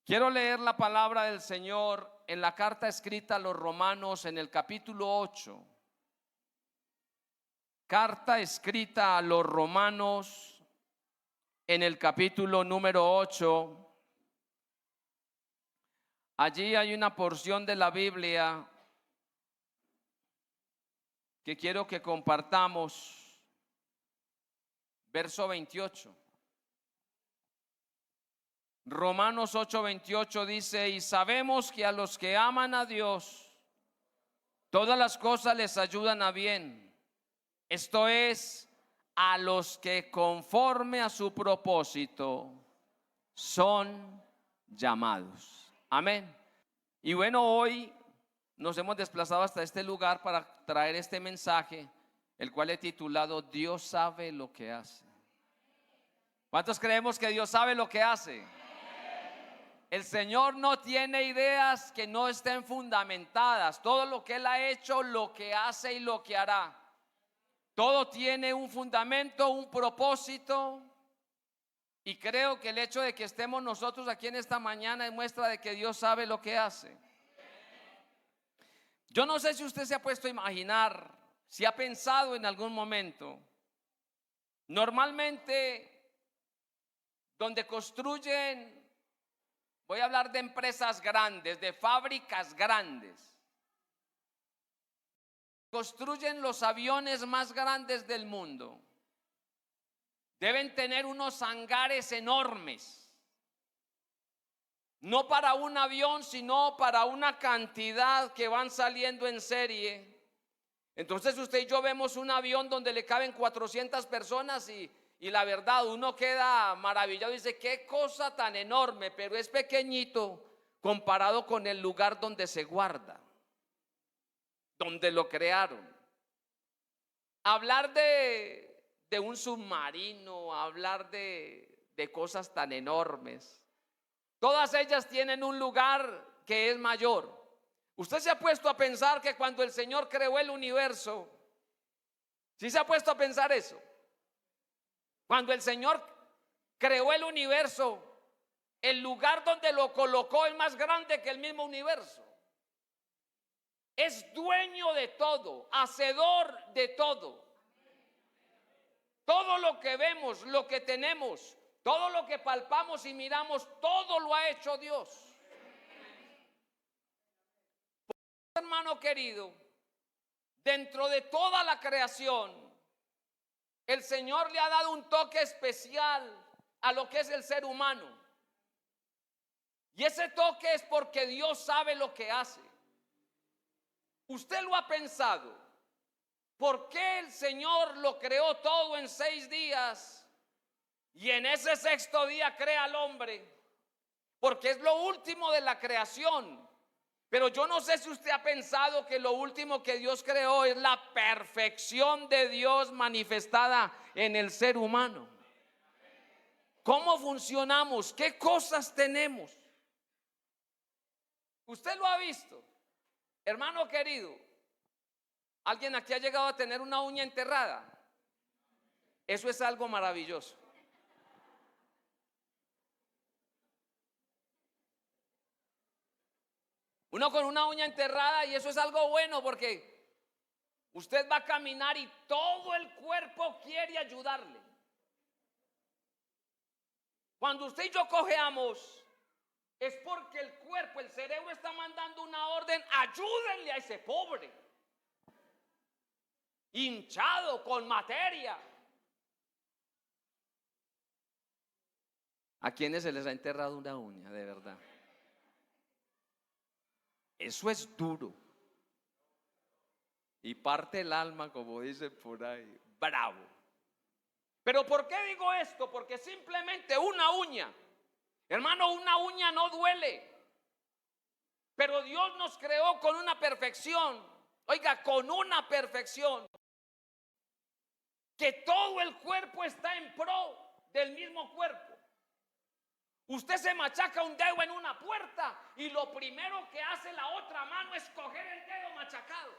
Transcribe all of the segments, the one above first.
Quiero leer la palabra del Señor en la carta escrita a los Romanos en el capítulo 8. Carta escrita a los Romanos en el capítulo número 8. Allí hay una porción de la Biblia que quiero que compartamos. Verso 28. Romanos 8:28 dice: y sabemos que a los que aman a Dios, todas las cosas les ayudan a bien. Esto es, a los que conforme a su propósito son llamados. Amén. Y bueno, hoy nos hemos desplazado hasta este lugar para traer este mensaje, el cual he titulado Dios sabe lo que hace. ¿Cuántos creemos que Dios sabe lo que hace? El Señor no tiene ideas que no estén fundamentadas. Todo lo que Él ha hecho, lo que hace y lo que hará, todo tiene un fundamento, un propósito. Y creo que el hecho de que estemos nosotros aquí en esta mañana es muestra de que Dios sabe lo que hace. Yo no sé si usted se ha puesto a imaginar, si ha pensado en algún momento. Normalmente, donde construyen, voy a hablar de empresas grandes, de fábricas grandes, construyen los aviones más grandes del mundo. Deben tener unos hangares enormes, no para un avión, sino para una cantidad que van saliendo en serie. Entonces usted y yo vemos un avión donde le caben 400 personas y la verdad uno queda maravillado y dice: qué cosa tan enorme, pero es pequeñito comparado con el lugar donde se guarda, donde lo crearon. Hablar de un submarino, hablar de cosas tan enormes, todas ellas tienen un lugar que es mayor. Usted se ha puesto a pensar que cuando el Señor creó el universo, ¿sí se ha puesto a pensar eso? Cuando el Señor creó el universo, el lugar donde lo colocó es más grande que el mismo universo. Es dueño de todo, hacedor de todo. Todo lo que vemos, lo que tenemos, todo lo que palpamos y miramos, todo lo ha hecho Dios. Hermano querido, dentro de toda la creación, el Señor le ha dado un toque especial a lo que es el ser humano. Y ese toque es porque Dios sabe lo que hace. ¿Usted lo ha pensado? ¿Por qué el Señor lo creó todo en 6 días y en ese 6.º día crea al hombre? Porque es lo último de la creación. Pero yo no sé si usted ha pensado que lo último que Dios creó es la perfección de Dios manifestada en el ser humano. ¿Cómo funcionamos? ¿Qué cosas tenemos? ¿Usted lo ha visto? Hermano querido, ¿alguien aquí ha llegado a tener una uña enterrada? Eso es algo maravilloso. Uno con una uña enterrada, y eso es algo bueno porque usted va a caminar y todo el cuerpo quiere ayudarle. Cuando usted y yo cojeamos, es porque el cuerpo, el cerebro está mandando una orden: ayúdenle a ese pobre, hinchado con materia. ¿A quiénes se les ha enterrado una uña, de verdad? Eso es duro y parte el alma, como dicen por ahí. Bravo. Pero ¿por qué digo esto? Porque simplemente una uña, hermano, una uña no duele. Pero Dios nos creó con una perfección, oiga, con una perfección, que todo el cuerpo está en pro del mismo cuerpo. Usted se machaca un dedo en una puerta y lo primero que hace la otra mano es coger el dedo machacado.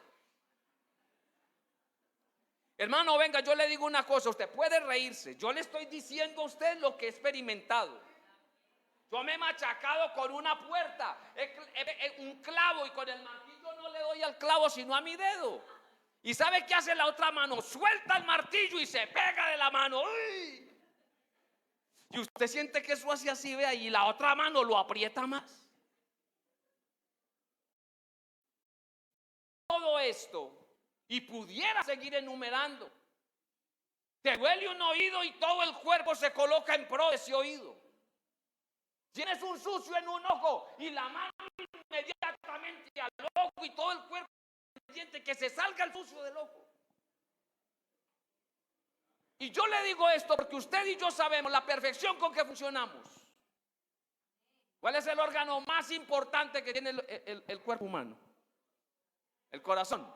Hermano, venga, yo le digo una cosa, usted puede reírse, yo le estoy diciendo a usted lo que he experimentado. Yo me he machacado con una puerta, un clavo, y con el martillo no le doy al clavo sino a mi dedo. ¿Y sabe qué hace la otra mano? Suelta el martillo y se pega de la mano. ¡Uy! Y usted siente que eso hace así, vea, y la otra mano lo aprieta más. Todo esto, y pudiera seguir enumerando. Te duele un oído y todo el cuerpo se coloca en pro de ese oído. Tienes un sucio en un ojo y la mano inmediatamente al ojo y todo el cuerpo siente que se salga el sucio del ojo. Y yo le digo esto porque usted y yo sabemos la perfección con que funcionamos. ¿Cuál es el órgano más importante que tiene el cuerpo humano? El corazón.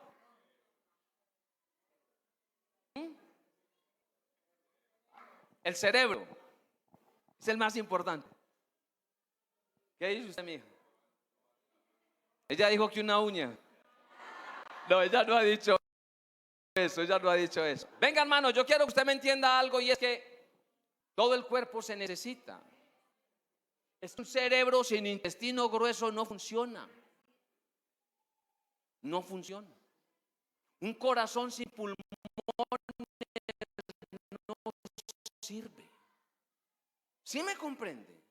El cerebro es el más importante. ¿Qué dice usted, mija? Ella dijo que una uña. No, ella no ha dicho eso, ella no ha dicho eso. Venga, hermano, yo quiero que usted me entienda algo, y es que todo el cuerpo se necesita. Es un cerebro sin intestino grueso no funciona. No funciona. Un corazón sin pulmón no sirve. ¿Sí me comprende?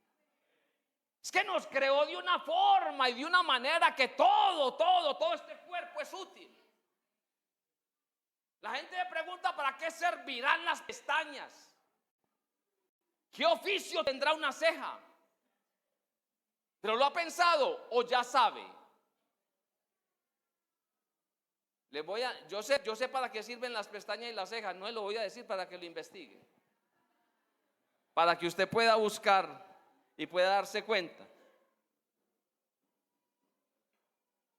Es que nos creó de una forma y de una manera que todo este cuerpo es útil. La gente me pregunta: ¿para qué servirán las pestañas? ¿Qué oficio tendrá una ceja? ¿Pero lo ha pensado o ya sabe? Yo sé para qué sirven las pestañas y las cejas. No lo voy a decir para que lo investigue, para que usted pueda buscar y pueda darse cuenta.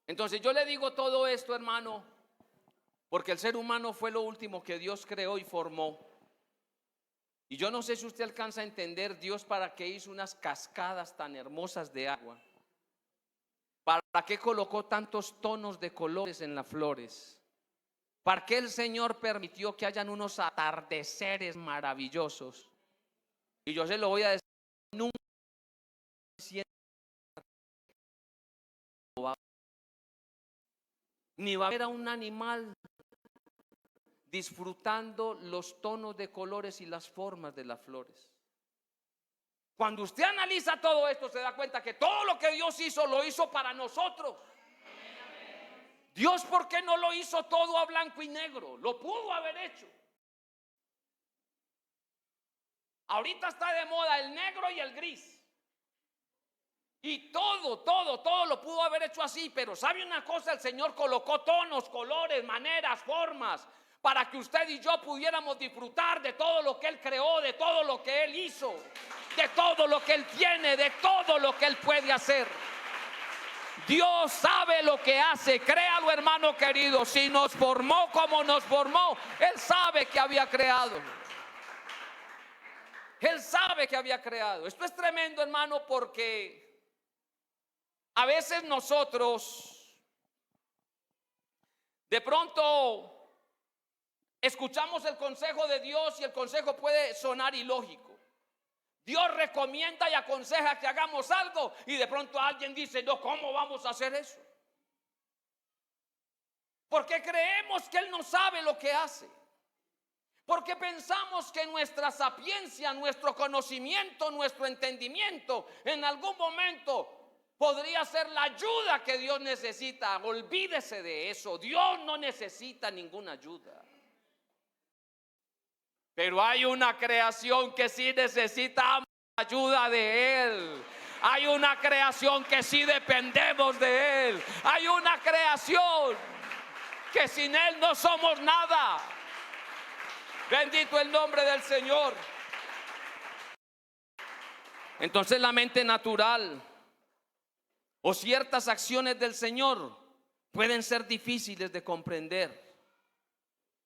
Entonces yo le digo todo esto, hermano, porque el ser humano fue lo último que Dios creó y formó. Y yo no sé si usted alcanza a entender Dios para qué hizo unas cascadas tan hermosas de agua, para qué colocó tantos tonos de colores en las flores, para qué el Señor permitió que hayan unos atardeceres maravillosos. Y yo se lo voy a decir: nunca ni va a ver a un animal disfrutando los tonos de colores y las formas de las flores. Cuando usted analiza todo esto, se da cuenta que todo lo que Dios hizo, lo hizo para nosotros. Dios, ¿por qué no lo hizo todo a blanco y negro? Lo pudo haber hecho. Ahorita está de moda el negro y el gris. Y todo lo pudo haber hecho así. Pero ¿sabe una cosa? El Señor colocó tonos, colores, maneras, formas, para que usted y yo pudiéramos disfrutar de todo lo que Él creó, de todo lo que Él hizo, de todo lo que Él tiene, de todo lo que Él puede hacer. Dios sabe lo que hace, créalo, hermano querido. Si nos formó como nos formó, Él sabe que había creado. Él sabe que había creado. Esto es tremendo, hermano, porque a veces nosotros de pronto escuchamos el consejo de Dios y el consejo puede sonar ilógico. Dios recomienda y aconseja que hagamos algo y de pronto alguien dice: no, ¿cómo vamos a hacer eso? Porque creemos que Él no sabe lo que hace. Porque pensamos que nuestra sapiencia, nuestro conocimiento, nuestro entendimiento en algún momento podría ser la ayuda que Dios necesita. Olvídese de eso. Dios no necesita ninguna ayuda. Pero hay una creación que sí necesita ayuda de Él. Hay una creación que sí dependemos de Él. Hay una creación que sin Él no somos nada. Bendito el nombre del Señor. Entonces la mente natural o ciertas acciones del Señor pueden ser difíciles de comprender.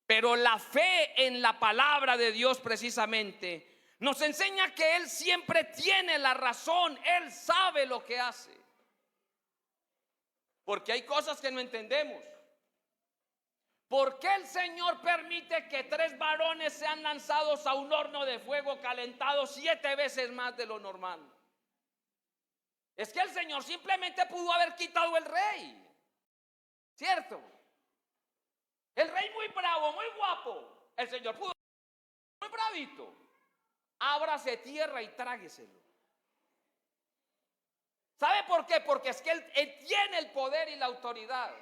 Pero la fe en la palabra de Dios precisamente nos enseña que Él siempre tiene la razón. Él sabe lo que hace. Porque hay cosas que no entendemos. ¿Por qué el Señor permite que 3 varones sean lanzados a un horno de fuego calentado 7 veces más de lo normal? Es que el Señor simplemente pudo haber quitado el rey, ¿cierto? El rey muy bravo, muy guapo. El Señor pudo, muy bravito. Ábrase tierra y trágueselo. ¿Sabe por qué? Porque es que él tiene el poder y la autoridad.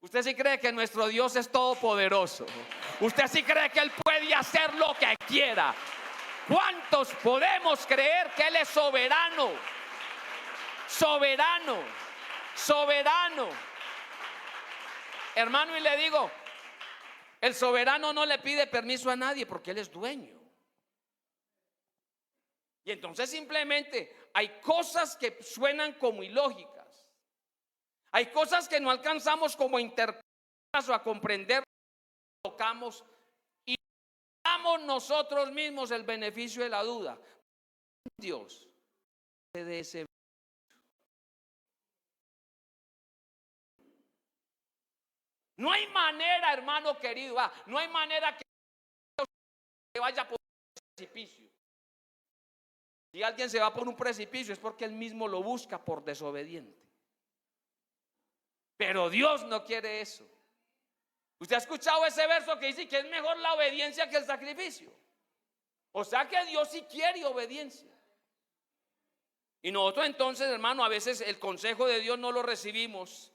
Usted sí cree que nuestro Dios es todopoderoso. Usted sí cree que Él puede hacer lo que quiera. ¿Cuántos podemos creer que Él es soberano? Soberano, soberano. Hermano, y le digo, el soberano no le pide permiso a nadie porque Él es dueño. Y entonces simplemente hay cosas que suenan como ilógicas. Hay cosas que no alcanzamos como a interpretar o a comprender, tocamos y damos nosotros mismos el beneficio de la duda. Dios de ese. No hay manera, hermano querido, no hay manera que vaya por un precipicio. Si alguien se va por un precipicio es porque él mismo lo busca por desobediente. Pero Dios no quiere eso. ¿Usted ha escuchado ese verso que dice que es mejor la obediencia que el sacrificio? O sea que Dios sí quiere obediencia. Y nosotros entonces, hermano, a veces el consejo de Dios no lo recibimos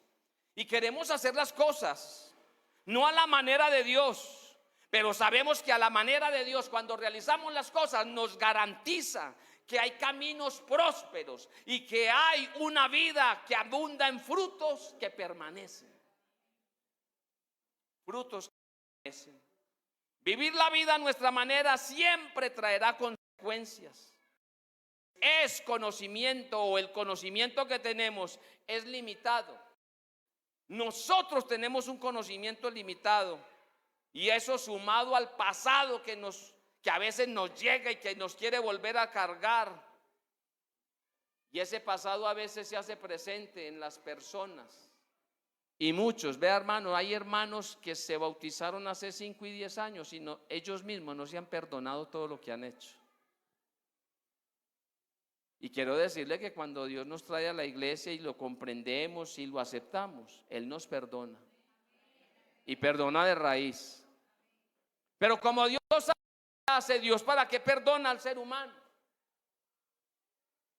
y queremos hacer las cosas no a la manera de Dios, pero sabemos que a la manera de Dios, cuando realizamos las cosas, nos garantiza que hay caminos prósperos y que hay una vida que abunda en frutos que permanecen. Frutos que permanecen. Vivir la vida a nuestra manera siempre traerá consecuencias. Es conocimiento, o el conocimiento que tenemos es limitado. Nosotros tenemos un conocimiento limitado, y eso sumado al pasado que a veces nos llega y que nos quiere volver a cargar, y ese pasado a veces se hace presente en las personas. Y muchos, vea hermano, hay hermanos que se bautizaron hace 5 y 10 años y ellos mismos no se han perdonado todo lo que han hecho. Y quiero decirle que cuando Dios nos trae a la iglesia y lo comprendemos y lo aceptamos, Él nos perdona. Y perdona de raíz. Pero como Dios hace, Dios para qué perdona al ser humano.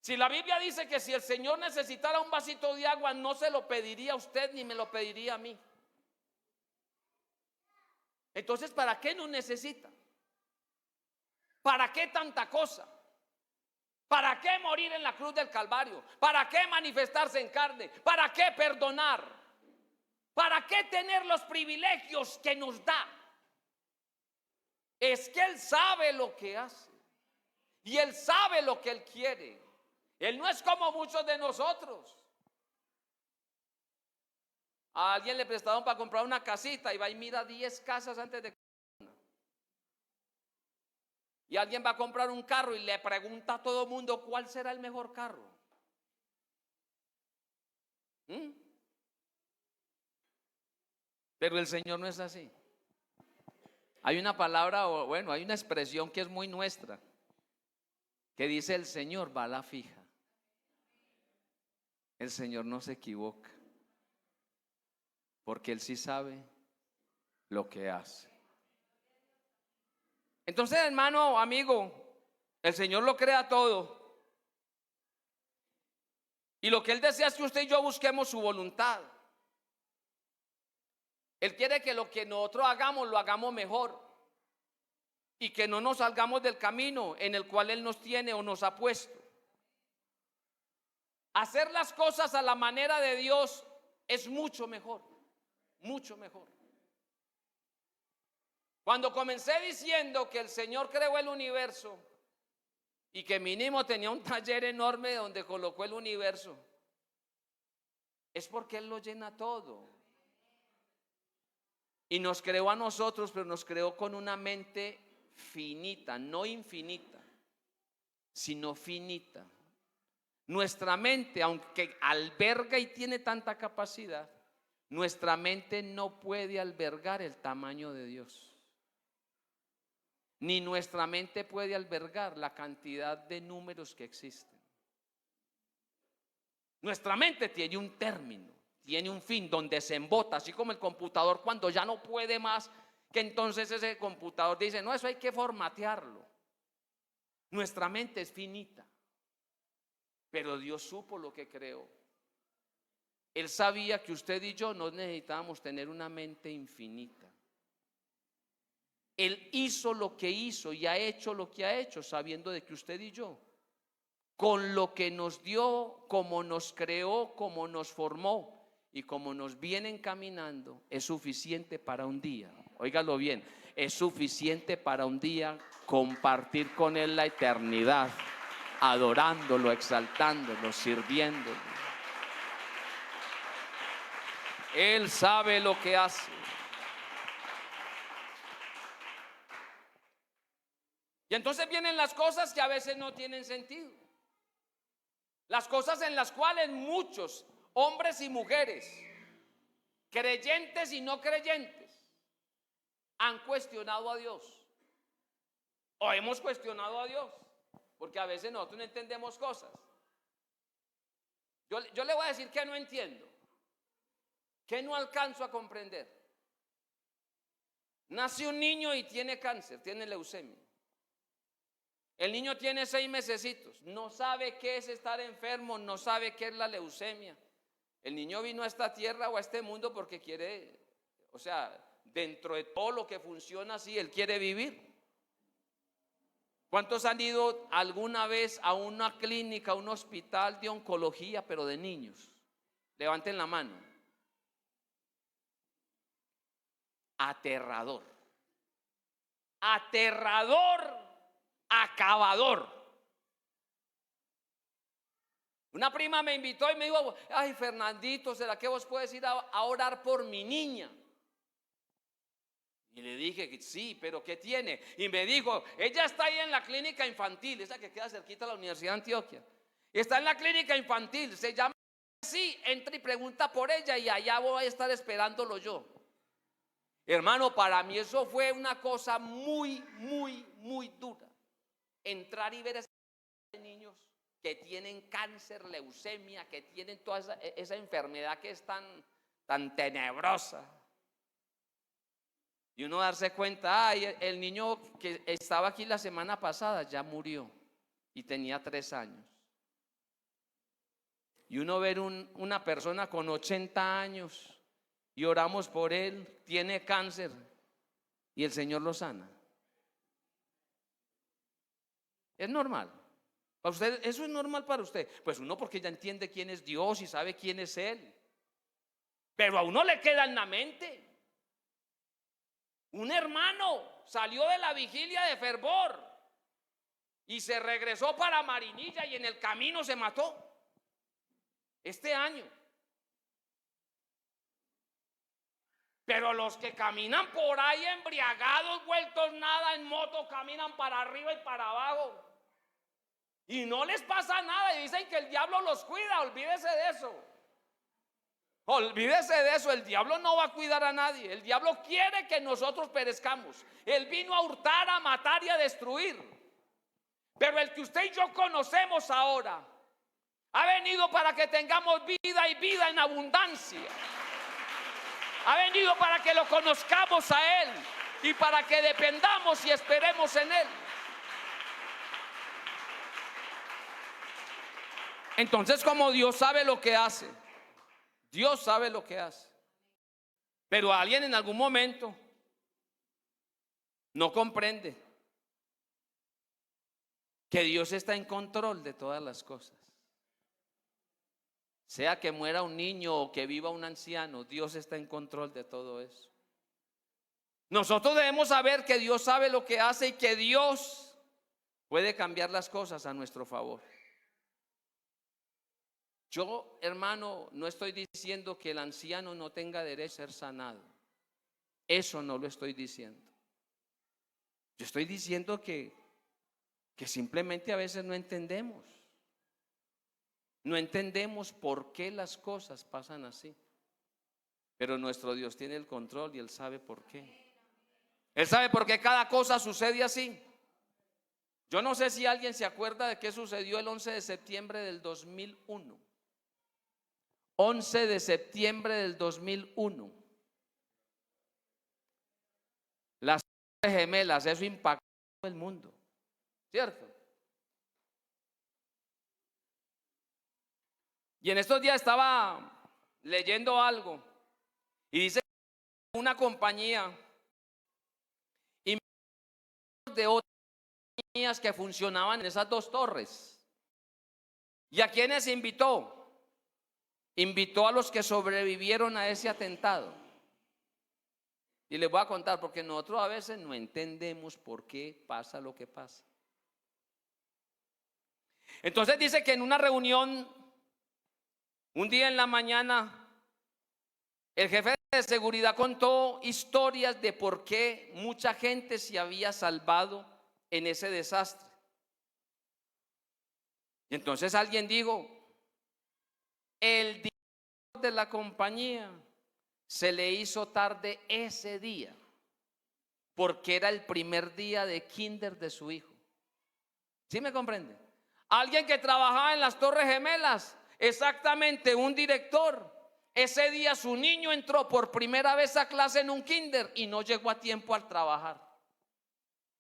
Si la Biblia dice que si el Señor necesitara un vasito de agua, no se lo pediría a usted ni me lo pediría a mí. Entonces, ¿para qué nos necesita? ¿Para qué tanta cosa? ¿Para qué morir en la cruz del Calvario? ¿Para qué manifestarse en carne? ¿Para qué perdonar? ¿Para qué tener los privilegios que nos da? Es que Él sabe lo que hace y Él sabe lo que Él quiere. Él no es como muchos de nosotros. A alguien le prestaron para comprar una casita y va y mira 10 casas antes de comprar una. Y alguien va a comprar un carro y le pregunta a todo el mundo cuál será el mejor carro. Pero el Señor no es así. Hay una palabra, o bueno, hay una expresión que es muy nuestra, que dice: el Señor va a la fija. El Señor no se equivoca, porque Él sí sabe lo que hace. Entonces, hermano, amigo, el Señor lo crea todo. Y lo que Él desea es que usted y yo busquemos su voluntad. Él quiere que lo que nosotros hagamos, lo hagamos mejor. Y que no nos salgamos del camino en el cual Él nos tiene o nos ha puesto. Hacer las cosas a la manera de Dios es mucho mejor. Mucho mejor. Cuando comencé diciendo que el Señor creó el universo y que mínimo tenía un taller enorme donde colocó el universo, es porque Él lo llena todo. Y nos creó a nosotros, pero nos creó con una mente finita, no infinita, sino finita. Nuestra mente, aunque alberga y tiene tanta capacidad, nuestra mente no puede albergar el tamaño de Dios. Ni nuestra mente puede albergar la cantidad de números que existen. Nuestra mente tiene un término, tiene un fin donde se embota, así como el computador cuando ya no puede más, que entonces ese computador dice, no, eso hay que formatearlo. Nuestra mente es finita, pero Dios supo lo que creó. Él sabía que usted y yo no necesitábamos tener una mente infinita. Él hizo lo que hizo y ha hecho lo que ha hecho, sabiendo de que usted y yo, con lo que nos dio, como nos creó, como nos formó y como nos viene encaminando, es suficiente para un día. Óigalo bien, es suficiente para un día compartir con Él la eternidad, adorándolo, exaltándolo, sirviéndolo. Él sabe lo que hace. Y entonces vienen las cosas que a veces no tienen sentido. Las cosas en las cuales muchos hombres y mujeres, creyentes y no creyentes, han cuestionado a Dios. O hemos cuestionado a Dios, porque a veces nosotros no entendemos cosas. Yo le voy a decir que no entiendo, que no alcanzo a comprender. Nace un niño y tiene cáncer, tiene leucemia. El niño tiene 6 mesecitos, no sabe qué es estar enfermo, no sabe qué es la leucemia. El niño vino a esta tierra o a este mundo porque quiere, o sea, dentro de todo lo que funciona así, él quiere vivir. ¿Cuántos han ido alguna vez a una clínica, a un hospital de oncología, pero de niños? Levanten la mano. Aterrador. Aterrador. Acabador. Una prima me invitó y me dijo, ay, Fernandito, ¿será que vos puedes ir a orar por mi niña? Y le dije, sí, pero ¿qué tiene? Y me dijo, ella está ahí en la clínica infantil, esa que queda cerquita de la Universidad de Antioquia. Está en la clínica infantil, se llama así, entra y pregunta por ella y allá voy a estar esperándolo yo. Hermano, para mí eso fue una cosa muy, muy, muy dura. Entrar y ver a esos niños que tienen cáncer, leucemia, que tienen toda esa enfermedad que es tan tenebrosa. Y uno darse cuenta, ay, el niño que estaba aquí la semana pasada ya murió y tenía 3 años. Y uno ver una persona con 80 años y oramos por él, tiene cáncer y el Señor lo sana. ¿Es normal? ¿Para usted eso es normal para usted? Pues uno porque ya entiende quién es Dios y sabe quién es Él. Pero a uno le queda en la mente. Un hermano salió de la vigilia de fervor y se regresó para Marinilla y en el camino se mató. Este año. Pero los que caminan por ahí embriagados, vueltos nada en moto, caminan para arriba y para abajo. Y no les pasa nada y dicen que el diablo los cuida. Olvídese de eso. Olvídese de eso. El diablo no va a cuidar a nadie. El diablo quiere que nosotros perezcamos. Él vino a hurtar, a matar y a destruir. Pero el que usted y yo conocemos ahora ha venido para que tengamos vida y vida en abundancia. Ha venido para que lo conozcamos a Él y para que dependamos y esperemos en Él. Entonces, como Dios sabe lo que hace, Dios sabe lo que hace. Pero alguien en algún momento no comprende que Dios está en control de todas las cosas. Sea que muera un niño o que viva un anciano, Dios está en control de todo eso. Nosotros debemos saber que Dios sabe lo que hace y que Dios puede cambiar las cosas a nuestro favor. Yo, hermano, no estoy diciendo que el anciano no tenga derecho a ser sanado. Eso no lo estoy diciendo. Yo estoy diciendo que simplemente a veces no entendemos. No entendemos por qué las cosas pasan así. Pero nuestro Dios tiene el control y Él sabe por qué. Él sabe por qué cada cosa sucede así. Yo no sé si alguien se acuerda de qué sucedió el 11 de septiembre del 2001. 11 de septiembre del 2001. Las Torres Gemelas, eso impactó el mundo, ¿cierto? Y en estos días estaba leyendo algo y dice que una compañía y de otras compañías que funcionaban en esas dos torres. ¿Y a quiénes invitó? Invitó a los que sobrevivieron a ese atentado. Y les voy a contar, porque nosotros a veces no entendemos por qué pasa lo que pasa. Entonces dice que en una reunión, un día en la mañana, el jefe de seguridad contó historias de por qué mucha gente se había salvado en ese desastre. Y entonces alguien dijo, el director de la compañía se le hizo tarde ese día porque era el primer día de kinder de su hijo. ¿Sí me comprende? Alguien que trabajaba en las Torres Gemelas, exactamente, un director. Ese día su niño entró por primera vez a clase en un kinder y no llegó a tiempo al trabajar.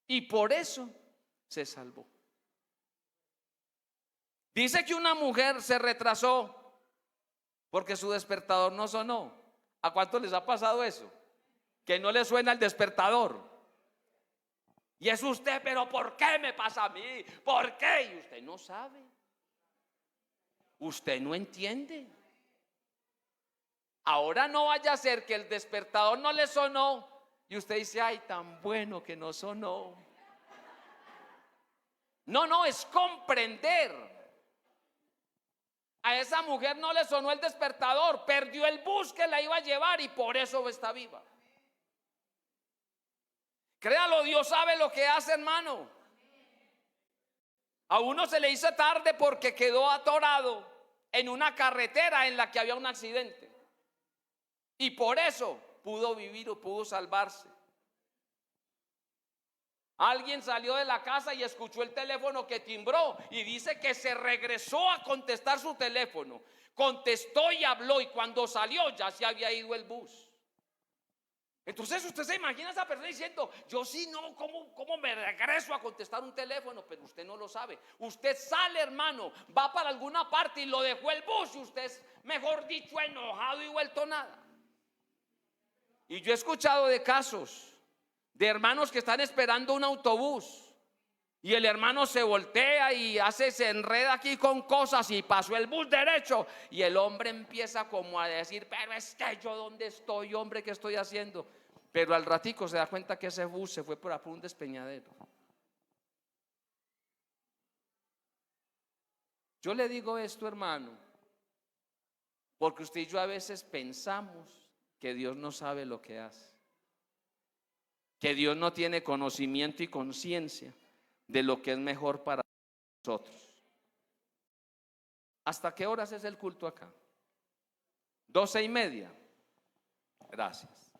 Y por eso se salvó. Dice que una mujer se retrasó porque su despertador no sonó. ¿A cuántos les ha pasado eso? Que no le suena el despertador. Y es usted, pero ¿por qué me pasa a mí? ¿Por qué? Y usted no sabe. Usted no entiende. Ahora no vaya a ser que el despertador no le sonó y usted dice, ay, tan bueno que no sonó. No, es comprender. A esa mujer no le sonó el despertador, perdió el bus que la iba a llevar y por eso está viva. Créalo, Dios sabe lo que hace, hermano. A uno se le hizo tarde porque quedó atorado en una carretera en la que había un accidente. Y por eso pudo vivir o pudo salvarse. Alguien salió de la casa y escuchó el teléfono que timbró y dice que se regresó a contestar su teléfono. Contestó y habló y cuando salió ya se había ido el bus. Entonces usted se imagina a esa persona diciendo, yo sí no, ¿cómo me regreso a contestar un teléfono? Pero usted no lo sabe. Usted sale, hermano, va para alguna parte y lo dejó el bus y usted es, mejor dicho, enojado y vuelto nada. Y yo he escuchado de casos de hermanos que están esperando un autobús y el hermano se voltea y se enreda aquí con cosas y pasó el bus derecho y el hombre empieza como a decir, pero es que yo dónde estoy, hombre, ¿qué estoy haciendo? Pero al ratico se da cuenta que ese bus se fue por un despeñadero. Yo le digo esto, hermano, porque usted y yo a veces pensamos que Dios no sabe lo que hace, que Dios no tiene conocimiento y conciencia de lo que es mejor para nosotros. ¿Hasta qué horas es el culto acá? 12:30. Gracias.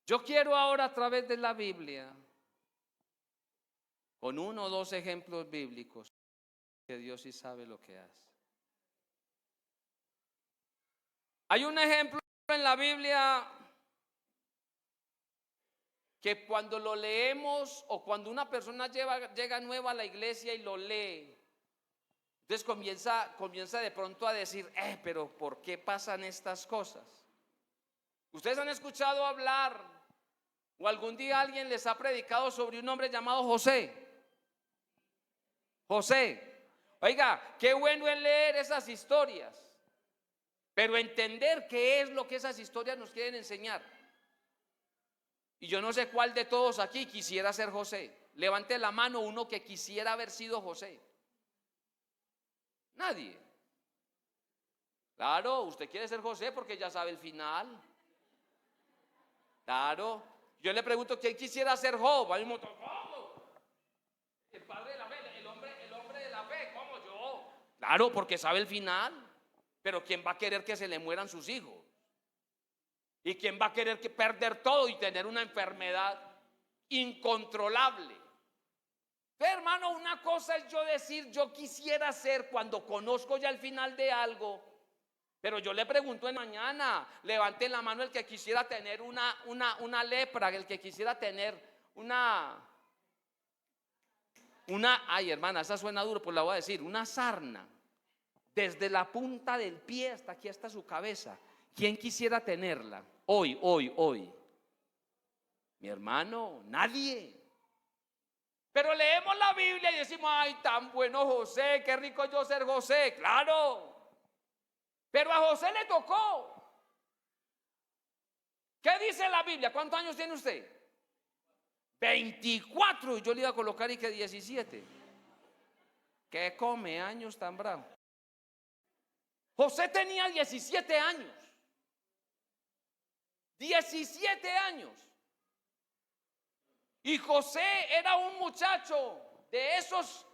Yo quiero ahora a través de la Biblia, con 1 o 2 ejemplos bíblicos, que Dios sí sabe lo que hace. Hay un ejemplo en la Biblia que cuando lo leemos o cuando una persona llega nueva a la iglesia y lo lee, entonces comienza de pronto a decir, pero ¿por qué pasan estas cosas? Ustedes han escuchado hablar o algún día alguien les ha predicado sobre un hombre llamado José. Oiga, qué bueno es leer esas historias, pero entender qué es lo que esas historias nos quieren enseñar. Y yo no sé cuál de todos aquí quisiera ser José. Levante la mano uno que quisiera haber sido José. Nadie. Claro, usted quiere ser José porque ya sabe el final. Claro. Yo le pregunto, ¿quién quisiera ser Job? Hay un montón. ¿Cómo? El padre de la fe, el hombre de la fe, ¿cómo yo? Claro, porque sabe el final. Pero ¿quién va a querer que se le mueran sus hijos? ¿Y quién va a querer que perder todo y tener una enfermedad incontrolable? Hermano, una cosa es yo decir, yo quisiera ser cuando conozco ya el final de algo. Pero yo le pregunto en mañana, levante la mano el que quisiera tener una lepra, el que quisiera tener ay hermana, esa suena duro, pues la voy a decir, una sarna, desde la punta del pie hasta aquí, hasta su cabeza. ¿Quién quisiera tenerla? Hoy. Mi hermano, nadie. Pero leemos la Biblia y decimos, ay, tan bueno José, qué rico yo ser José. Claro. Pero a José le tocó. ¿Qué dice la Biblia? ¿Cuántos años tiene usted? 24. Y yo le iba a colocar y que 17. ¿Qué come años tan bravo? José tenía 17 años. 17 años. Y José era un muchacho de esos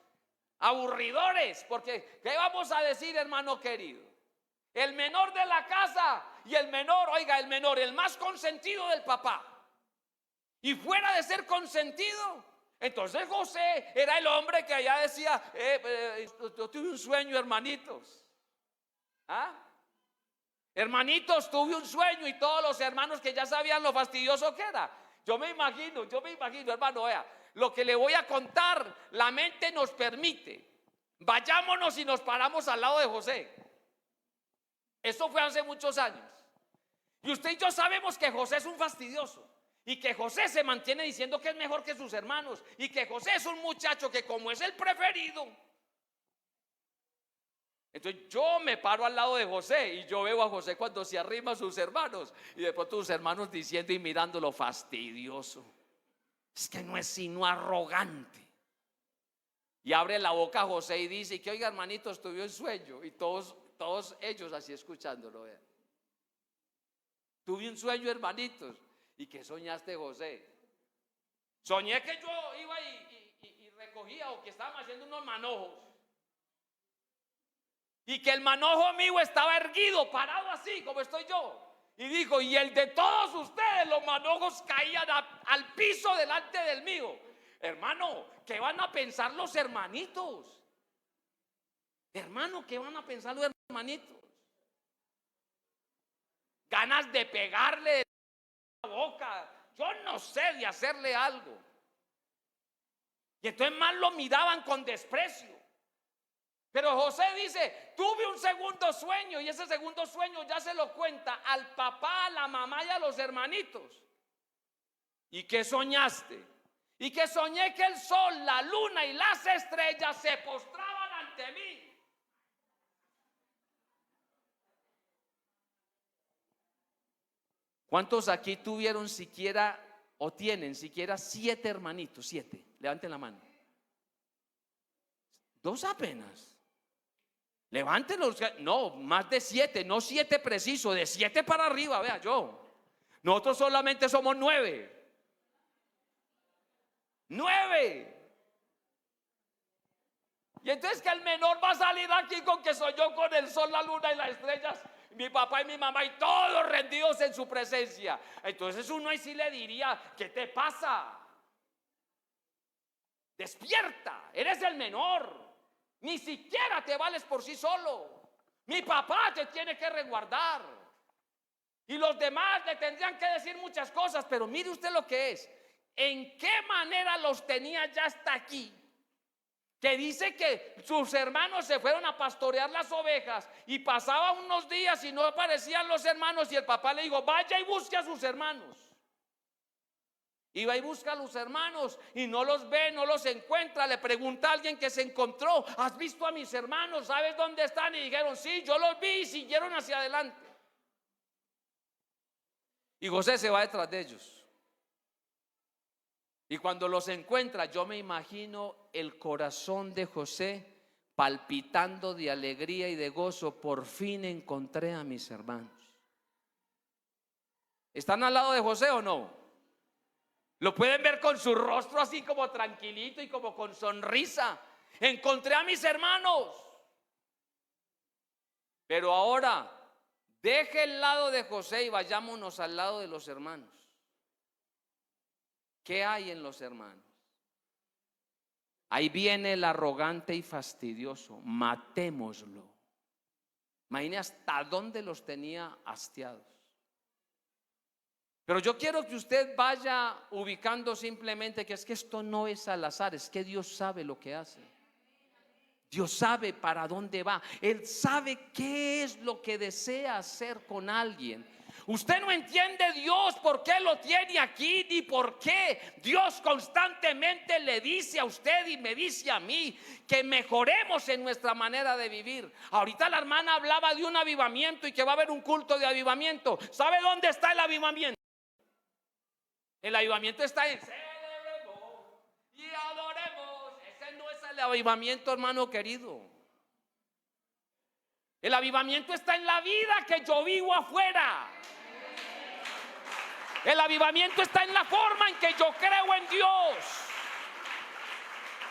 aburridores. Porque, ¿qué vamos a decir, hermano querido? El menor de la casa y el menor, oiga, el menor, el más consentido del papá. Y fuera de ser consentido, entonces José era el hombre que allá decía, yo tuve un sueño, hermanitos. ¿Ah? Hermanitos, tuve un sueño, y todos los hermanos que ya sabían lo fastidioso que era. Yo me imagino, hermano, vea, lo que le voy a contar, la mente nos permite. Vayámonos y nos paramos al lado de José. Eso fue hace muchos años. Y usted y yo sabemos que José es un fastidioso. Y que José se mantiene diciendo que es mejor que sus hermanos. Y que José es un muchacho que como es el preferido. Entonces yo me paro al lado de José y yo veo a José cuando se arrima a sus hermanos. Y de pronto sus hermanos diciendo y mirándolo fastidioso. Es que no es sino arrogante. Y abre la boca José y dice, y que oiga hermanitos, tuve un sueño. Y todos ellos así escuchándolo. Vean. Tuve un sueño, hermanitos. ¿Y qué soñaste, José? Soñé que yo iba y recogía, o que estábamos haciendo unos manojos, y que el manojo mío estaba erguido, parado así como estoy yo. Y dijo, y el de todos ustedes, los manojos caían al piso delante del mío. Hermano, ¿qué van a pensar los hermanitos? Hermano, ¿qué van a pensar los hermanitos? Ganas de pegarle de la boca, yo no sé, de hacerle algo. Y entonces más lo miraban con desprecio. Pero José dice, tuve un segundo sueño, y ese segundo sueño ya se lo cuenta al papá, a la mamá y a los hermanitos. ¿Y qué soñaste? Y que soñé que el sol, la luna y las estrellas se postraban ante mí. ¿Cuántos aquí tuvieron siquiera o tienen siquiera 7 hermanitos? 7, levanten la mano. 2 apenas. Levántenlos, no, más de 7, no 7 preciso, de 7 para arriba, vea yo. Nosotros solamente somos 9. 9. Y entonces que el menor va a salir aquí con que soy yo, con el sol, la luna y las estrellas, mi papá y mi mamá, y todos rendidos en su presencia. Entonces uno ahí sí le diría, ¿qué te pasa? Despierta, eres el menor. Ni siquiera te vales por sí solo. Mi papá te tiene que resguardar. Y los demás le tendrían que decir muchas cosas. Pero mire usted lo que es. ¿En qué manera los tenía ya hasta aquí? Que dice que sus hermanos se fueron a pastorear las ovejas. Y pasaban unos días y no aparecían los hermanos. Y el papá le dijo, vaya y busque a sus hermanos. Iba y busca a los hermanos y no los ve, no los encuentra. Le pregunta a alguien que se encontró, ¿has visto a mis hermanos? ¿Sabes dónde están? Y dijeron, sí, yo los vi, y siguieron hacia adelante. Y José se va detrás de ellos. Y cuando los encuentra, yo me imagino el corazón de José palpitando de alegría y de gozo. Por fin encontré a mis hermanos. ¿Están al lado de José o no? Lo pueden ver con su rostro así como tranquilito y como con sonrisa. Encontré a mis hermanos. Pero ahora, deje el lado de José y vayámonos al lado de los hermanos. ¿Qué hay en los hermanos? Ahí viene el arrogante y fastidioso, matémoslo. Imagine hasta dónde los tenía hastiados. Pero yo quiero que usted vaya ubicando simplemente que es que esto no es al azar, es que Dios sabe lo que hace. Dios sabe para dónde va. Él sabe qué es lo que desea hacer con alguien. Usted no entiende Dios por qué lo tiene aquí, ni por qué Dios constantemente le dice a usted y me dice a mí que mejoremos en nuestra manera de vivir. Ahorita la hermana hablaba de un avivamiento y que va a haber un culto de avivamiento. ¿Sabe dónde está el avivamiento? El avivamiento está en celebremos y adoremos. Ese no es el avivamiento, hermano querido. El avivamiento está en la vida que yo vivo afuera. El avivamiento está en la forma en que yo creo en Dios.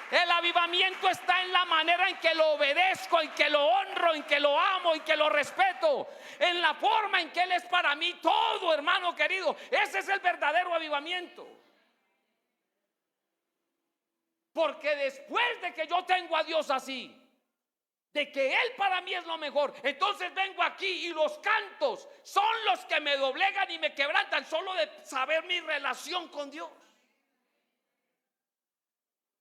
El avivamiento está en la manera en que lo obedezco, en que lo honro, en que lo amo, en que lo respeto, en la forma en que Él es para mí todo, hermano querido. Ese es el verdadero avivamiento. Porque después de que yo tengo a Dios así, de que Él para mí es lo mejor, entonces vengo aquí y los cantos son los que me doblegan y me quebrantan solo de saber mi relación con Dios.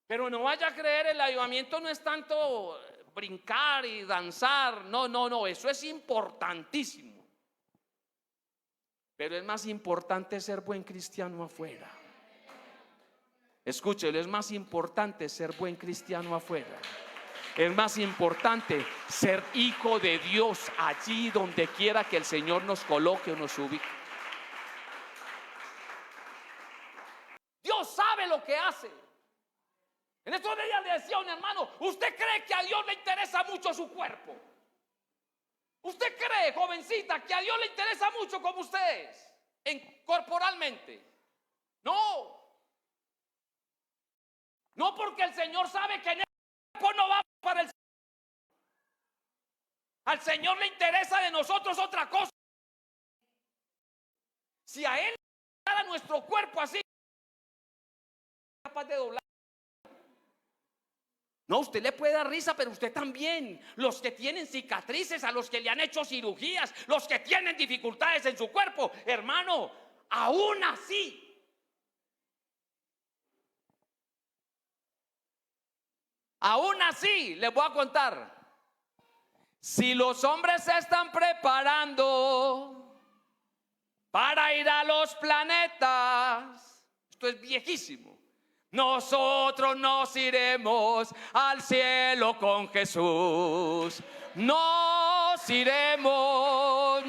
Pero no vaya a creer, el avivamiento no es tanto brincar y danzar, no, eso es importantísimo. Pero es más importante ser buen cristiano afuera. Escúchelo, es más importante ser buen cristiano afuera. Es más importante ser hijo de Dios allí donde quiera que el Señor nos coloque o nos ubique. Dios sabe lo que hace. En estos días le decía a un hermano: ¿usted cree que a Dios le interesa mucho su cuerpo? ¿Usted cree, jovencita, que a Dios le interesa mucho como usted es corporalmente? No. No, porque el Señor sabe que en el cuerpo no va para el... Al Señor le interesa de nosotros otra cosa. Si a Él le interesa nuestro cuerpo así, es capaz de doblar. No, usted le puede dar risa, pero usted también. Los que tienen cicatrices, a los que le han hecho cirugías, los que tienen dificultades en su cuerpo, hermano, aún así, les voy a contar. Si los hombres se están preparando para ir a los planetas, esto es viejísimo, nosotros nos iremos al cielo con Jesús. Nos iremos.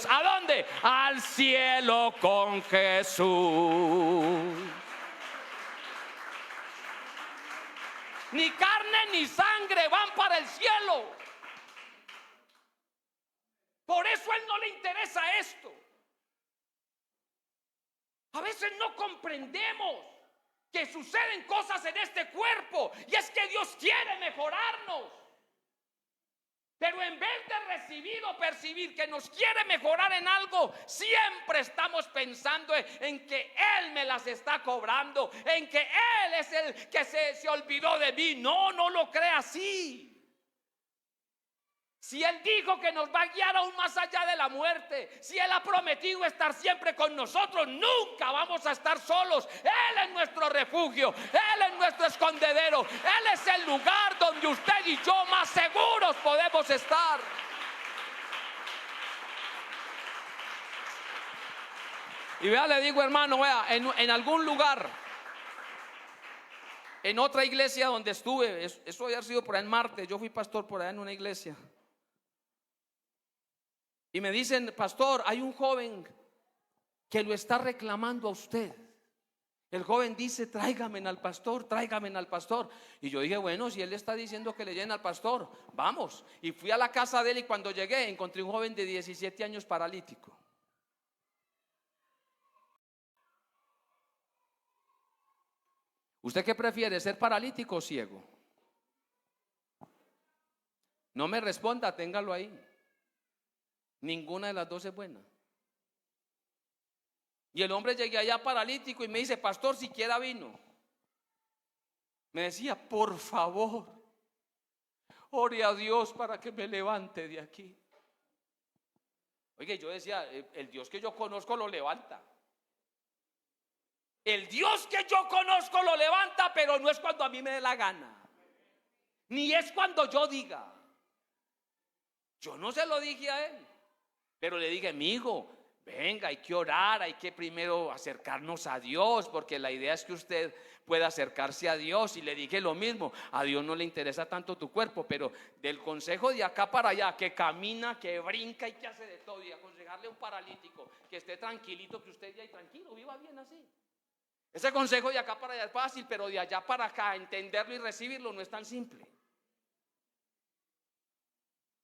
¿A dónde? Al cielo con Jesús. Ni carne ni sangre van para el cielo. Por eso a Él no le interesa esto. A veces no comprendemos que suceden cosas en este cuerpo y es que Dios quiere mejorarnos. Pero en vez de recibir o percibir que nos quiere mejorar en algo, siempre estamos pensando en que Él me las está cobrando, en que Él es el que se olvidó de mí. No lo crea así. Si Él dijo que nos va a guiar aún más allá de la muerte, si Él ha prometido estar siempre con nosotros, nunca vamos a estar solos. Él es nuestro refugio, Él es nuestro escondedero, Él es el lugar donde usted y yo más seguros podemos estar. Y vea, le digo, hermano, vea, en algún lugar, en otra iglesia donde estuve, eso había sido por ahí en Marte, yo fui pastor por allá en una iglesia. Y me dicen: pastor, hay un joven que lo está reclamando a usted. El joven dice: tráigame al pastor. Y yo dije: bueno, si él está diciendo que le lleven al pastor, vamos. Y fui a la casa de él y cuando llegué encontré un joven de 17 años paralítico. ¿Usted qué prefiere, ser paralítico o ciego? No me responda, téngalo ahí. Ninguna de las dos es buena. Y el hombre llegué allá paralítico y me dice: pastor, siquiera vino. Me decía: por favor, ore a Dios para que me levante de aquí. Oye, yo decía: el Dios que yo conozco lo levanta. El Dios que yo conozco lo levanta, pero no es cuando a mí me dé la gana, ni es cuando yo diga. Yo no se lo dije a él, pero le dije: mi hijo, venga, hay que orar, hay que primero acercarnos a Dios, porque la idea es que usted pueda acercarse a Dios. Y le dije lo mismo: a Dios no le interesa tanto tu cuerpo, pero del consejo de acá para allá, que camina, que brinca y que hace de todo, y aconsejarle a un paralítico que esté tranquilito, que usted ya y tranquilo, viva bien así. Ese consejo de acá para allá es fácil, pero de allá para acá entenderlo y recibirlo no es tan simple.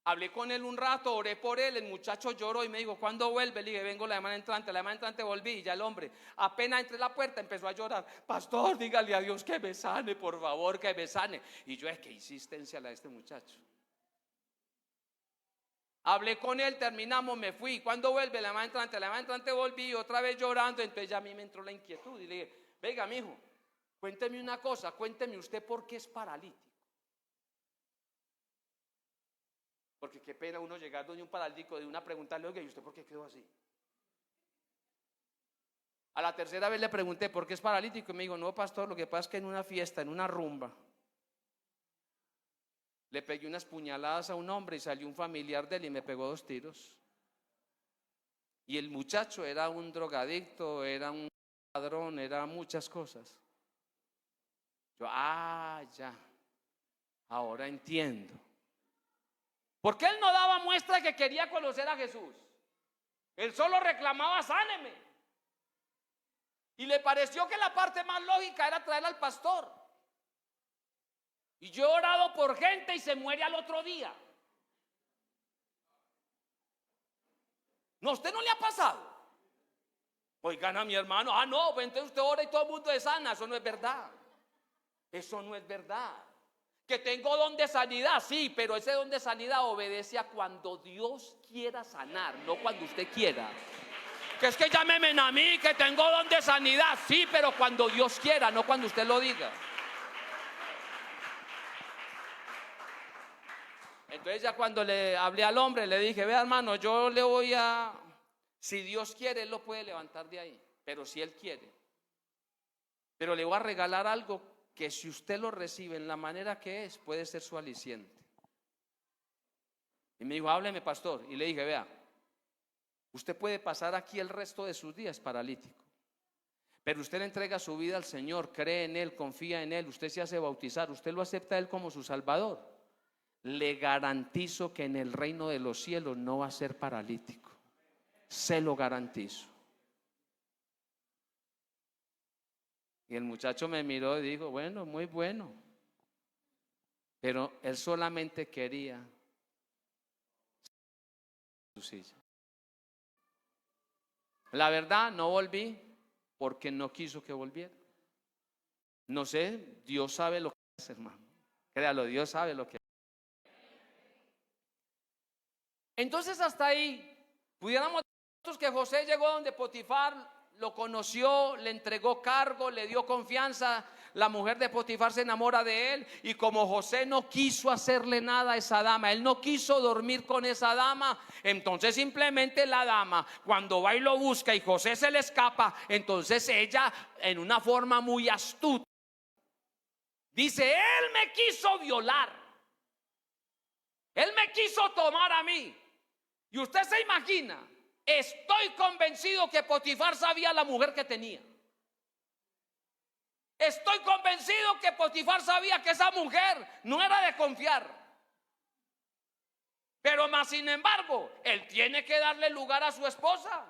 Hablé con él un rato, oré por él, el muchacho lloró y me dijo: ¿cuándo vuelve? Le dije: vengo la semana entrante. La semana entrante volví y ya el hombre, apenas entré a la puerta, empezó a llorar: pastor, dígale a Dios que me sane, por favor, que me sane. Y yo: qué insistencia la de este muchacho. Hablé con él, terminamos, me fui. ¿Cuándo vuelve? La semana entrante. La semana entrante volví otra vez llorando. Entonces ya a mí me entró la inquietud y le dije: venga, mijo, cuénteme una cosa, cuénteme usted por qué es paralítico. Porque qué pena uno llegar donde un paralítico de una preguntarle: oye, ¿y usted por qué quedó así? A la tercera vez le pregunté: ¿por qué es paralítico? Y me dijo: no, pastor, lo que pasa es que en una fiesta, en una rumba, le pegué unas puñaladas a un hombre y salió un familiar de él y me pegó 2 tiros. Y el muchacho era un drogadicto, era un ladrón, era muchas cosas. Yo: ya, ahora entiendo. Porque él no daba muestra de que quería conocer a Jesús. Él solo reclamaba: sáneme. Y le pareció que la parte más lógica era traer al pastor. Y yo he orado por gente y se muere al otro día. No, ¿a usted no le ha pasado? Oigan a mi hermano: no, pues entonces usted ora y todo el mundo es sana. Eso no es verdad. Eso no es verdad. Que tengo don de sanidad, sí, pero ese don de sanidad obedece a cuando Dios quiera sanar, no cuando usted quiera. Que es que llámeme a mí, que tengo don de sanidad, sí, pero cuando Dios quiera, no cuando usted lo diga. Entonces ya cuando le hablé al hombre, le dije: vea, hermano, yo le voy a, si Dios quiere, Él lo puede levantar de ahí, pero si Él quiere. Pero le voy a regalar algo que si usted lo recibe en la manera que es, puede ser su aliciente. Y me dijo: hábleme, pastor. Y le dije: vea, usted puede pasar aquí el resto de sus días paralítico, pero usted le entrega su vida al Señor, cree en Él, confía en Él, usted se hace bautizar, usted lo acepta a Él como su Salvador. Le garantizo que en el reino de los cielos no va a ser paralítico. Se lo garantizo. Y el muchacho me miró y dijo: bueno, muy bueno. Pero él solamente quería su silla. La verdad, no volví porque no quiso que volviera. No sé, Dios sabe lo que hace, hermano. Créalo, Dios sabe lo que hace. Entonces hasta ahí pudiéramos decir que José llegó donde Potifar, lo conoció, le entregó cargo, le dio confianza. La mujer de Potifar se enamora de él, y como José no quiso hacerle nada a esa dama, él no quiso dormir con esa dama, entonces simplemente la dama, cuando va y lo busca y José se le escapa, entonces ella, en una forma muy astuta, dice: él me quiso violar, él me quiso tomar a mí. Y usted se imagina, estoy convencido que Potifar sabía la mujer que tenía. Estoy convencido que Potifar sabía que esa mujer no era de confiar. Pero más sin embargo, él tiene que darle lugar a su esposa.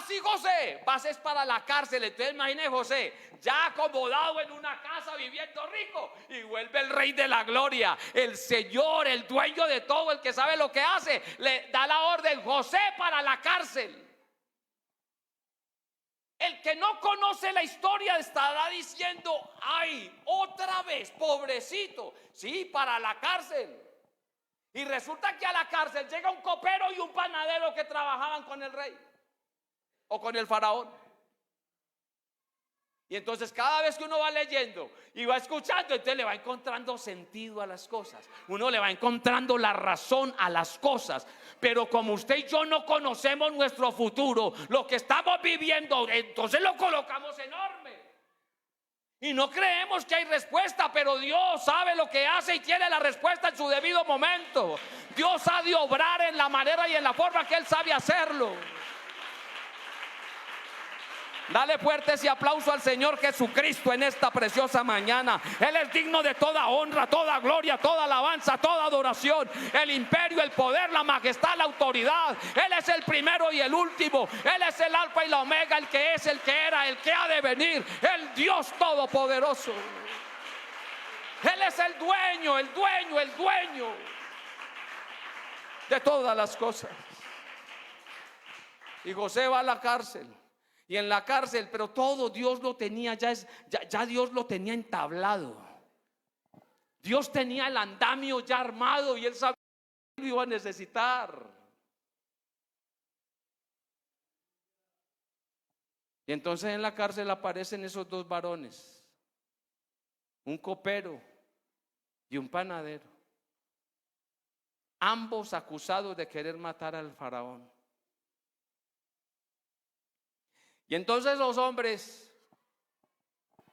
Sí, José, pases para la cárcel. Entonces imagine José ya acomodado en una casa, viviendo rico, y vuelve el Rey de la Gloria, el Señor, el dueño de todo, el que sabe lo que hace, le da la orden: José, para la cárcel. El que no conoce la historia estará diciendo: ay, otra vez, pobrecito. Sí, para la cárcel. Y resulta que a la cárcel llega un copero y un panadero que trabajaban con el rey. o con el faraón. Y entonces cada vez que uno va leyendo y va escuchando, entonces le va encontrando sentido a las cosas. Uno le va encontrando la razón a las cosas. Pero como usted y yo no conocemos nuestro futuro, lo que estamos viviendo, entonces lo colocamos enorme. Y no creemos que hay respuesta, pero Dios sabe lo que hace y tiene la respuesta en su debido momento. Dios ha de obrar en la manera y en la forma que Él sabe hacerlo. Dale fuerte ese aplauso al Señor Jesucristo en esta preciosa mañana. Él es digno de toda honra, toda gloria, toda alabanza, toda adoración. El imperio, el poder, la majestad, la autoridad. Él es el primero y el último. Él es el alfa y la omega, el que es, el que era, el que ha de venir. El Dios todopoderoso. Él es el dueño, el dueño, el dueño de todas las cosas. Y José va a la cárcel. Y en la cárcel, pero todo Dios lo tenía, ya Dios lo tenía entablado. Dios tenía el andamio ya armado y Él sabía que lo iba a necesitar. Y entonces en la cárcel aparecen esos dos varones, un copero y un panadero, ambos acusados de querer matar al faraón. Y entonces los hombres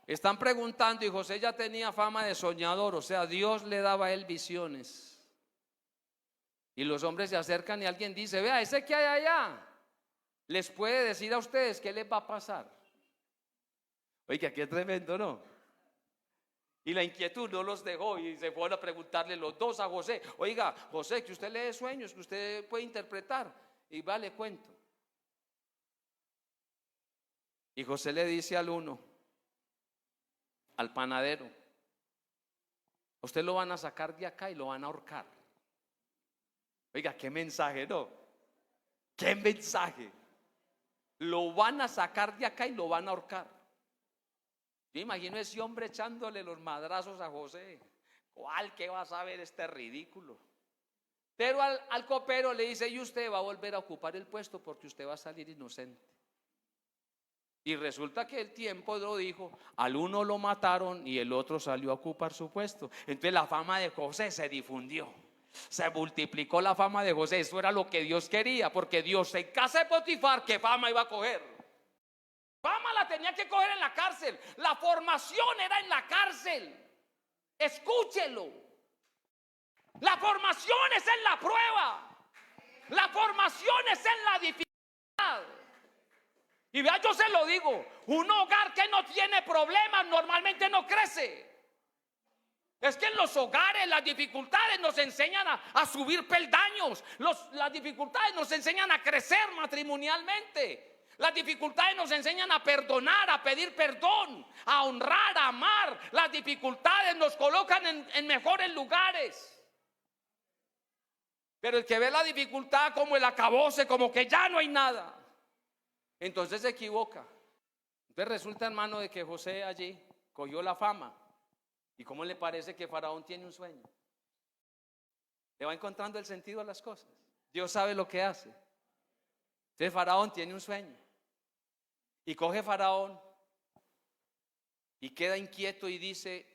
están preguntando, y José ya tenía fama de soñador, o sea, Dios le daba a él visiones. Y los hombres se acercan y alguien dice: vea, ese que hay allá les puede decir a ustedes qué les va a pasar. Oiga, qué tremendo, ¿no? Y la inquietud no los dejó y se fueron a preguntarle los dos a José: oiga, José, que usted lee sueños, que usted puede interpretar. Y va, le cuento. Y José le dice al uno, al panadero: usted lo van a sacar de acá y lo van a ahorcar. Oiga, qué mensaje, ¿no? Qué mensaje. Lo van a sacar de acá y lo van a ahorcar. Yo imagino ese hombre echándole los madrazos a José. ¿Cuál que va a saber este ridículo? Pero al copero le dice: y usted va a volver a ocupar el puesto porque usted va a salir inocente. Y resulta que el tiempo lo dijo: al uno lo mataron y el otro salió a ocupar su puesto. Entonces la fama de José se difundió, se multiplicó la fama de José. Eso era lo que Dios quería, porque Dios en casa de Potifar, ¿qué fama iba a coger? Fama la tenía que coger en la cárcel. La formación era en la cárcel. Escúchelo. La formación es en la prueba. La formación es en la dificultad. Y vea, yo se lo digo, un hogar que no tiene problemas normalmente no crece. Es que en los hogares las dificultades nos enseñan a subir peldaños. Las dificultades nos enseñan a crecer matrimonialmente. Las dificultades nos enseñan a perdonar, a pedir perdón, a honrar, a amar. Las dificultades nos colocan en mejores lugares. Pero el que ve la dificultad como el acabose, como que ya no hay nada, entonces se equivoca. Entonces resulta, hermano, de que José allí cogió la fama. ¿Y cómo le parece que Faraón tiene un sueño? Le va encontrando el sentido a las cosas. Dios sabe lo que hace. Entonces Faraón tiene un sueño. Y coge Faraón y queda inquieto y dice,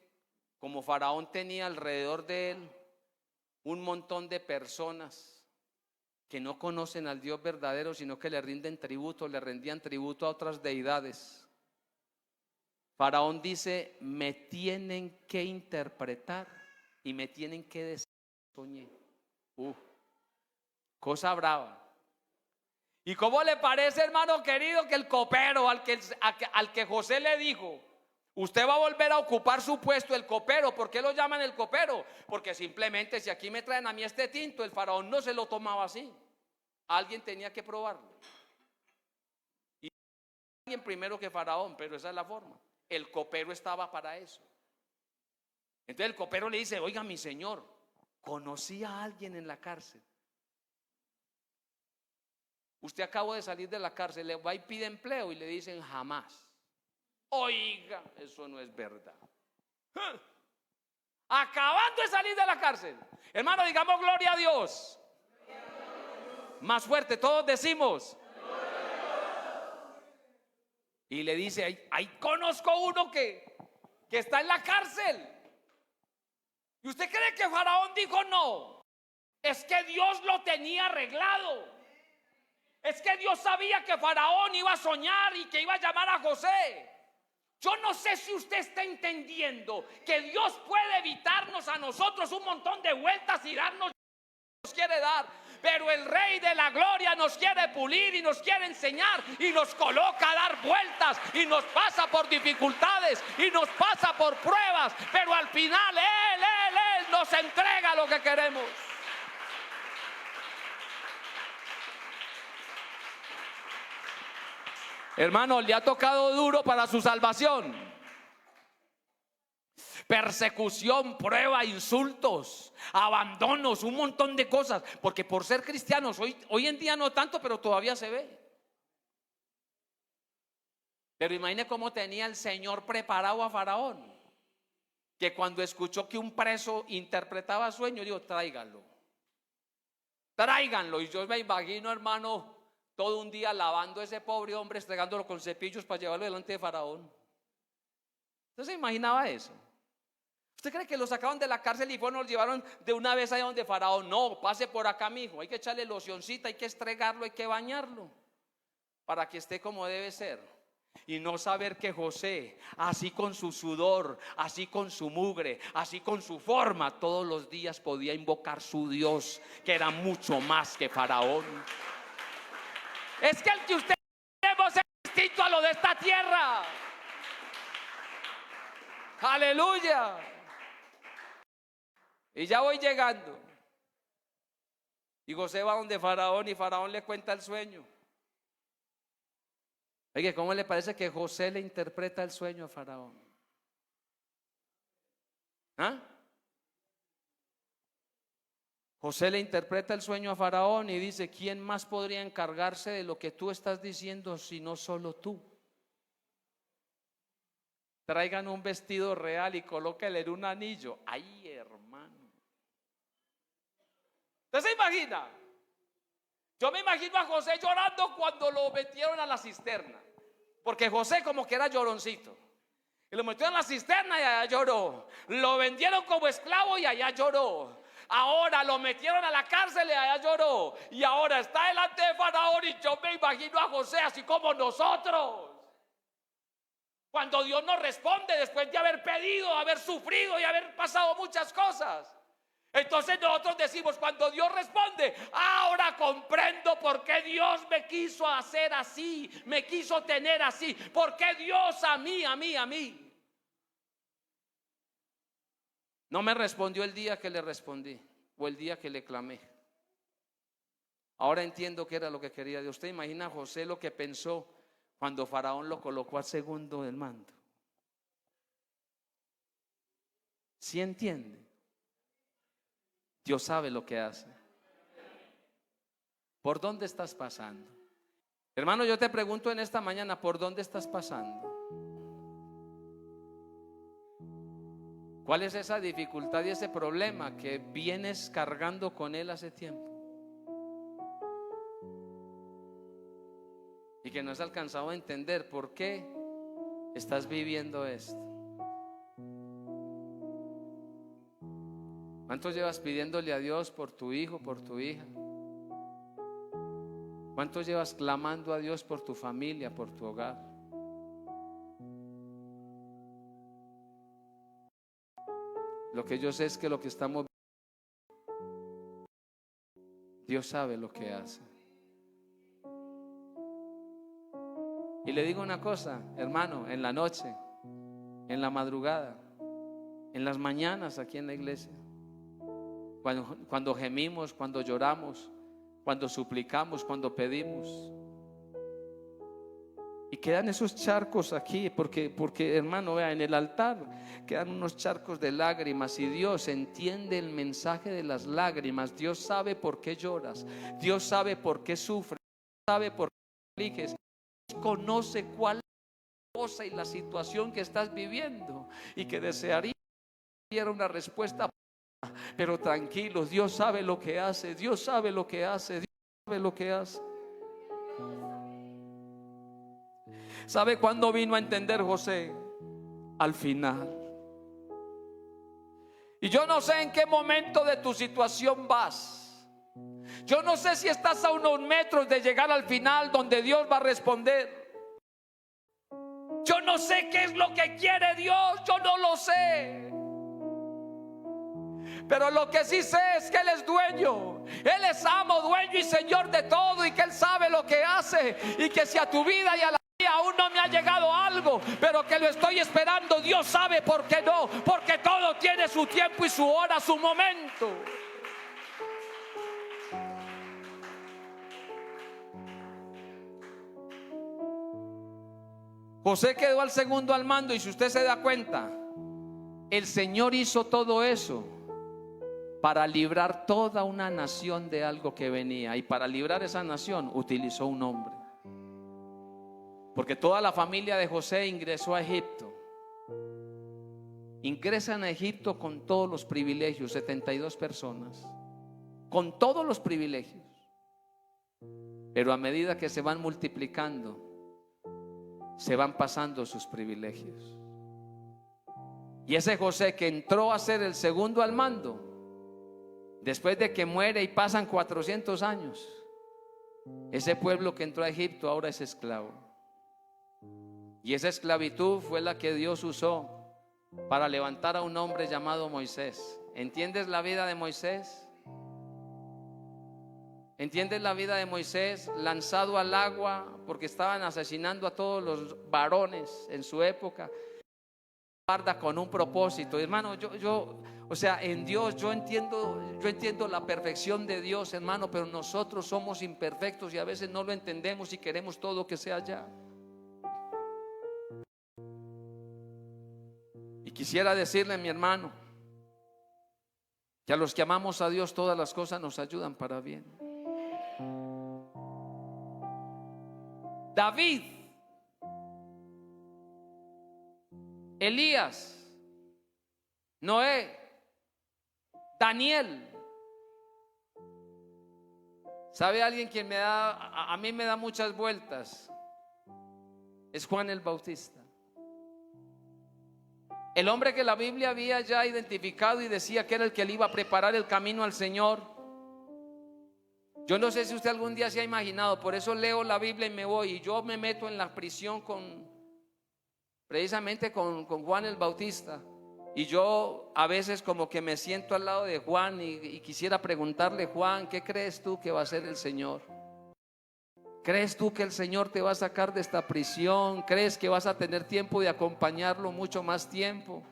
como Faraón tenía alrededor de él un montón de personas que no conocen al Dios verdadero, sino que le rinden tributo, le rendían tributo a otras deidades. Faraón dice: me tienen que interpretar y me tienen que decir soñé. Cosa brava. ¿Y cómo le parece, hermano querido, que el copero al que José le dijo: usted va a volver a ocupar su puesto? El copero, ¿por qué lo llaman el copero? Porque simplemente, si aquí me traen a mí este tinto, el faraón no se lo tomaba así. Alguien tenía que probarlo. Y alguien primero que Faraón, pero esa es la forma. El copero estaba para eso. Entonces el copero le dice: oiga, mi señor, conocí a alguien en la cárcel. Usted acabó de salir de la cárcel, le va y pide empleo y le dicen: jamás. Oiga, eso no es verdad. Acabando de salir de la cárcel. Hermano, digamos gloria a Dios. Más fuerte, todos decimos. Y le dice, ahí conozco uno que está en la cárcel. ¿Y usted cree que Faraón dijo no? Es que Dios lo tenía arreglado. Es que Dios sabía que Faraón iba a soñar y que iba a llamar a José. Yo no sé si usted está entendiendo que Dios puede evitarnos a nosotros un montón de vueltas y darnos lo que nos quiere dar. Pero el Rey de la Gloria nos quiere pulir y nos quiere enseñar y nos coloca a dar vueltas y nos pasa por dificultades y nos pasa por pruebas. Pero al final Él nos entrega lo que queremos. Hermano, le ha tocado duro para su salvación. Persecución, prueba, insultos, abandonos, un montón de cosas. Porque por ser cristianos, hoy en día no tanto, pero todavía se ve. Pero imagine cómo tenía el Señor preparado a Faraón, que cuando escuchó que un preso interpretaba sueños, dijo, tráiganlo. Y yo me imagino, hermano, todo un día lavando a ese pobre hombre, estregándolo con cepillos para llevarlo delante de Faraón. ¿Usted se imaginaba eso? ¿Usted cree que lo sacaron de la cárcel y lo llevaron de una vez allá donde Faraón? No, pase por acá, mijo. Hay que echarle locioncita, hay que estregarlo, hay que bañarlo para que esté como debe ser. Y no saber que José, así con su sudor, así con su mugre, así con su forma, todos los días podía invocar su Dios, que era mucho más que Faraón. Es que el que usted tenemos es distinto a lo de esta tierra. Aleluya. Y ya voy llegando. Y José va donde Faraón y Faraón le cuenta el sueño. Oye, ¿cómo le parece que José le interpreta el sueño a Faraón? ¿Ah? José le interpreta el sueño a Faraón y dice, ¿quién más podría encargarse de lo que tú estás diciendo sino solo tú? Traigan un vestido real y colóquenle en un anillo. Ay, hermano. ¿Usted se imagina? Yo me imagino a José llorando cuando lo metieron a la cisterna. Porque José como que era lloroncito. Y lo metieron a la cisterna y allá lloró. Lo vendieron como esclavo y allá lloró. Ahora lo metieron a la cárcel y allá lloró. Y ahora está delante de Faraón y yo me imagino a José así como nosotros. Cuando Dios nos responde después de haber pedido, haber sufrido y haber pasado muchas cosas. Entonces nosotros decimos, cuando Dios responde, ahora comprendo por qué Dios me quiso hacer así, me quiso tener así, por qué Dios a mí. No me respondió el día que le respondí o el día que le clamé. Ahora entiendo que era lo que quería Dios. ¿Usted imagina a José lo que pensó cuando Faraón lo colocó al segundo del mando? ¿Sí entiende? Dios sabe lo que hace. ¿Por dónde estás pasando? Hermano, yo te pregunto en esta mañana, ¿por dónde estás pasando? ¿Cuál es esa dificultad y ese problema que vienes cargando con él hace tiempo? Y que no has alcanzado a entender por qué estás viviendo esto. ¿Cuánto llevas pidiéndole a Dios por tu hijo, por tu hija? ¿Cuánto llevas clamando a Dios por tu familia, por tu hogar? Lo que yo sé es que lo que estamos viendo, Dios sabe lo que hace. Y le digo una cosa, hermano, en la noche, en la madrugada, en las mañanas aquí en la iglesia, cuando gemimos, cuando lloramos, cuando suplicamos, cuando pedimos, y quedan esos charcos aquí, porque hermano, vea, en el altar quedan unos charcos de lágrimas, y Dios entiende el mensaje de las lágrimas. Dios sabe por qué lloras, Dios sabe por qué sufres, Dios sabe por qué eliges, Dios conoce cuál es la cosa y la situación que estás viviendo, y que desearía que diera una respuesta. Pero tranquilos, Dios sabe lo que hace, Dios sabe lo que hace, Dios sabe lo que hace. ¿Sabe cuándo vino a entender José? Al final. Y yo no sé en qué momento de tu situación vas. Yo no sé si estás a unos metros de llegar al final donde Dios va a responder. Yo no sé qué es lo que quiere Dios, yo no lo sé. Pero lo que sí sé es que Él es dueño. Él es amo, dueño y Señor de todo, y que Él sabe lo que hace. Y que si a tu vida y a la mía aún no me ha llegado algo, pero que lo estoy esperando, Dios sabe por qué no. Porque todo tiene su tiempo y su hora, su momento. José quedó al segundo al mando, y si usted se da cuenta, el Señor hizo todo eso para librar toda una nación de algo que venía. Y para librar esa nación utilizó un hombre. Porque toda la familia de José ingresó a Egipto. Ingresan a Egipto con todos los privilegios, 72 personas, con todos los privilegios. Pero a medida que se van multiplicando, se van pasando sus privilegios. Y ese José que entró a ser el segundo al mando, después de que muere y pasan 400 años, ese pueblo que entró a Egipto ahora es esclavo. Y esa esclavitud fue la que Dios usó para levantar a un hombre llamado Moisés. ¿Entiendes la vida de Moisés? ¿Entiendes la vida de Moisés? Lanzado al agua porque estaban asesinando a todos los varones en su época. Guarda con un propósito, hermano. O sea, en Dios yo entiendo la perfección de Dios, hermano, pero nosotros somos imperfectos y a veces no lo entendemos y queremos todo que sea ya. Y quisiera decirle, mi hermano, que a los que amamos a Dios todas las cosas nos ayudan para bien. David, Elías, Noé, Daniel. ¿Sabe alguien quien a mí me da muchas vueltas? Es Juan el Bautista. El hombre que la Biblia había ya identificado y decía que era el que le iba a preparar el camino al Señor. Yo no sé si usted algún día se ha imaginado, por eso leo la Biblia y me voy, y yo me meto en la prisión precisamente con Juan el Bautista. Y yo a veces como que me siento al lado de Juan y quisiera preguntarle: Juan, ¿qué crees tú que va a hacer el Señor? ¿Crees tú que el Señor te va a sacar de esta prisión? ¿Crees que vas a tener tiempo de acompañarlo mucho más tiempo?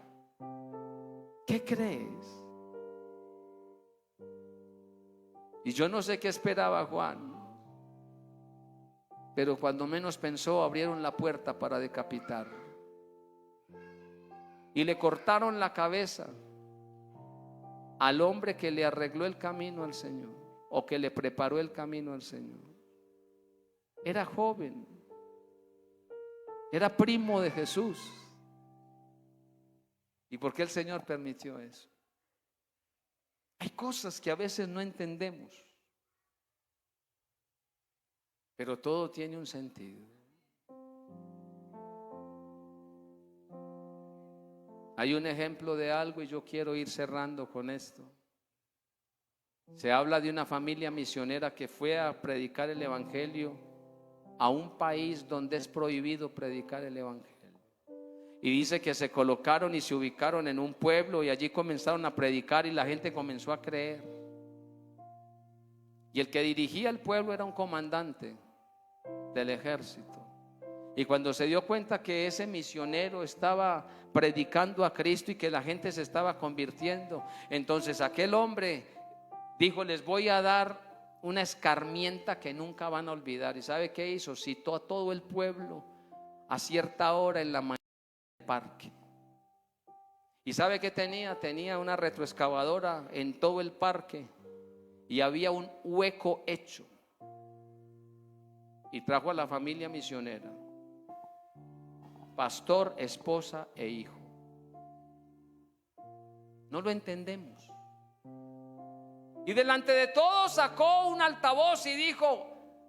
¿Qué crees? Y yo no sé qué esperaba Juan, pero cuando menos pensó, abrieron la puerta para decapitarlo. Y le cortaron la cabeza al hombre que le arregló el camino al Señor, o que le preparó el camino al Señor. Era joven, era primo de Jesús. ¿Y por qué el Señor permitió eso? Hay cosas que a veces no entendemos, pero todo tiene un sentido. Hay un ejemplo de algo y yo quiero ir cerrando con esto. Se habla de una familia misionera que fue a predicar el evangelio a un país donde es prohibido predicar el evangelio. Y dice que se colocaron y se ubicaron en un pueblo y allí comenzaron a predicar y la gente comenzó a creer. Y el que dirigía el pueblo era un comandante del ejército. Y cuando se dio cuenta que ese misionero estaba predicando a Cristo y que la gente se estaba convirtiendo, entonces aquel hombre dijo: les voy a dar una escarmienta que nunca van a olvidar. ¿Y sabe qué hizo? Citó a todo el pueblo a cierta hora en la mañana del parque. ¿Y sabe qué tenía? Tenía una retroexcavadora en todo el parque y había un hueco hecho. Y trajo a la familia misionera, pastor, esposa e hijo. No lo entendemos. Y delante de todos sacó un altavoz y dijo: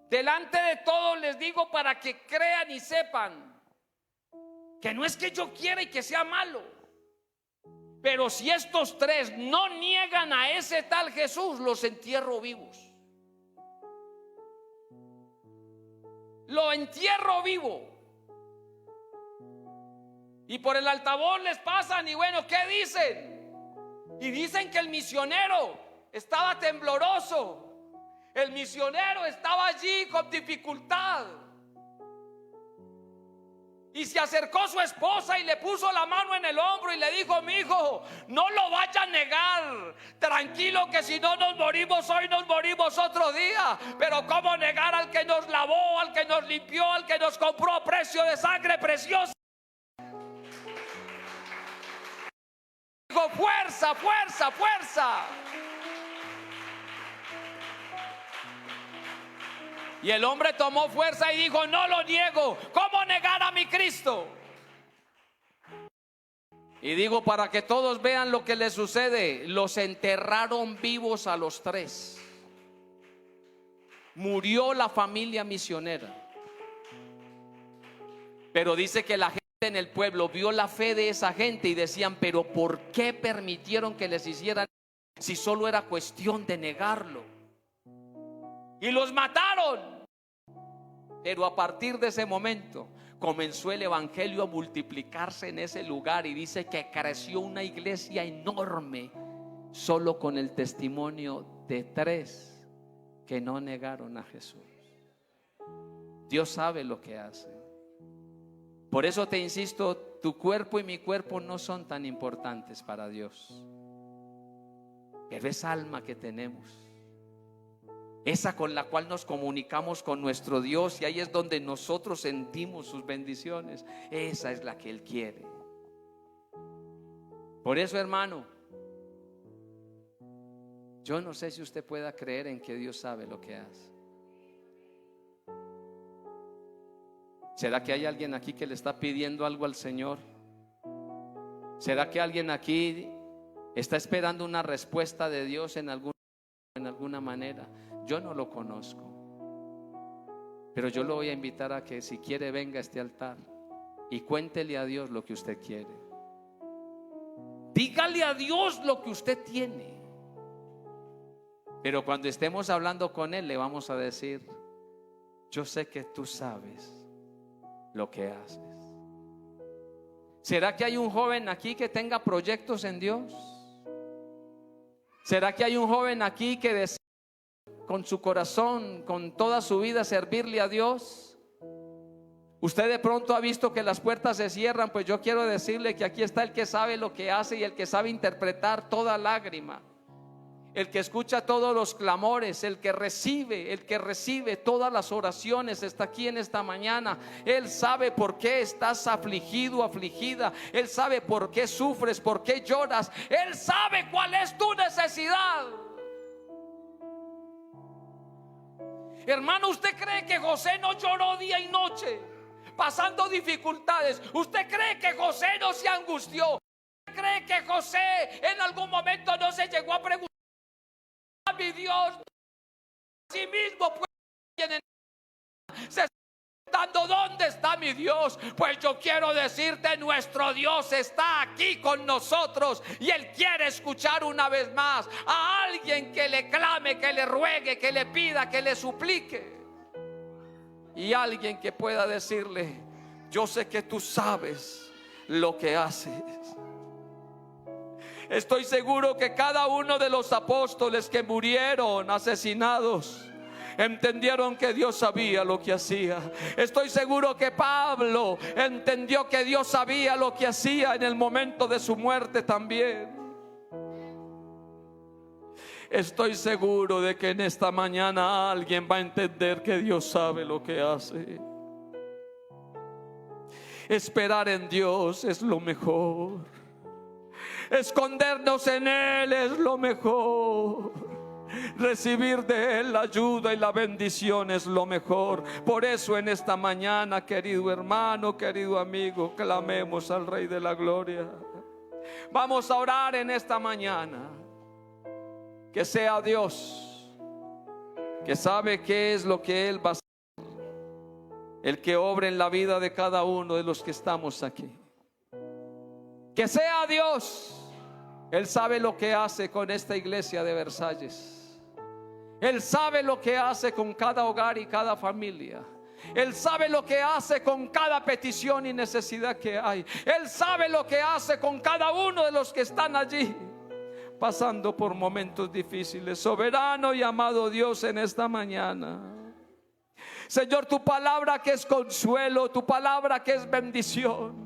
delante de todos les digo para que crean y sepan que no es que yo quiera y que sea malo, pero si estos tres no niegan a ese tal Jesús, los entierro vivos. Lo entierro vivo. Y por el altavoz les pasan y bueno, ¿qué dicen? Y dicen que el misionero estaba tembloroso. El misionero estaba allí con dificultad. Y se acercó su esposa y le puso la mano en el hombro y le dijo: mi hijo, no lo vaya a negar. Tranquilo, que si no nos morimos hoy, nos morimos otro día. Pero ¿cómo negar al que nos lavó, al que nos limpió, al que nos compró a precio de sangre preciosa? Dijo: fuerza, fuerza, fuerza. Y el hombre tomó fuerza y dijo: no lo niego. ¿Cómo negar a mi Cristo? Y digo, para que todos vean lo que les sucede, los enterraron vivos a los tres. Murió la familia misionera. Pero dice que la gente en el pueblo vio la fe de esa gente y decían: pero ¿por qué permitieron que les hicieran si solo era cuestión de negarlo? Y los mataron. Pero a partir de ese momento comenzó el evangelio a multiplicarse en ese lugar, y dice que creció una iglesia enorme solo con el testimonio de tres que no negaron a Jesús. Dios sabe lo que hace. Por eso te insisto, tu cuerpo y mi cuerpo no son tan importantes para Dios, pero esa alma que tenemos, esa con la cual nos comunicamos con nuestro Dios, y ahí es donde nosotros sentimos sus bendiciones, esa es la que Él quiere. Por eso, hermano, yo no sé si usted pueda creer en que Dios sabe lo que hace. ¿Será que hay alguien aquí que le está pidiendo algo al Señor? ¿Será que alguien aquí está esperando una respuesta de Dios en alguna manera? Yo no lo conozco, pero yo lo voy a invitar a que, si quiere, venga a este altar y cuéntele a Dios lo que usted quiere. Dígale a Dios lo que usted tiene. Pero cuando estemos hablando con Él, le vamos a decir: yo sé que tú sabes lo que haces. ¿Será que hay un joven aquí que tenga proyectos en Dios? ¿Será que hay un joven aquí que desea con su corazón, con toda su vida, servirle a Dios? Usted de pronto ha visto que las puertas se cierran. Pues yo quiero decirle que aquí está el que sabe lo que hace y el que sabe interpretar toda lágrima, el que escucha todos los clamores, el que recibe todas las oraciones, está aquí en esta mañana. Él sabe por qué estás afligido, afligida. Él sabe por qué sufres, por qué lloras. Él sabe cuál es tu necesidad. Hermano, ¿usted cree que José no lloró día y noche pasando dificultades? ¿Usted cree que José no se angustió? ¿Usted cree que José en algún momento no se llegó a preguntar: a mi Dios, a sí mismo, pues se está preguntando: ¿dónde está mi Dios? Pues yo quiero decirte, nuestro Dios está aquí con nosotros, y Él quiere escuchar una vez más a alguien que le clame, que le ruegue, que le pida, que le suplique, y alguien que pueda decirle: yo sé que tú sabes lo que haces. Estoy seguro que cada uno de los apóstoles que murieron asesinados entendieron que Dios sabía lo que hacía. Estoy seguro que Pablo entendió que Dios sabía lo que hacía en el momento de su muerte también. Estoy seguro de que en esta mañana alguien va a entender que Dios sabe lo que hace. Esperar en Dios es lo mejor. Escondernos en Él es lo mejor. Recibir de Él la ayuda y la bendición es lo mejor. Por eso en esta mañana, querido hermano, querido amigo, clamemos al Rey de la Gloria. Vamos a orar en esta mañana. Que sea Dios, que sabe qué es lo que Él va a hacer, el que obre en la vida de cada uno de los que estamos aquí. Que sea Dios. Él sabe lo que hace con esta iglesia de Versalles. Él sabe lo que hace con cada hogar y cada familia. Él sabe lo que hace con cada petición y necesidad que hay. Él sabe lo que hace con cada uno de los que están allí, pasando por momentos difíciles. Soberano y amado Dios, en esta mañana, Señor, tu palabra que es consuelo, tu palabra que es bendición,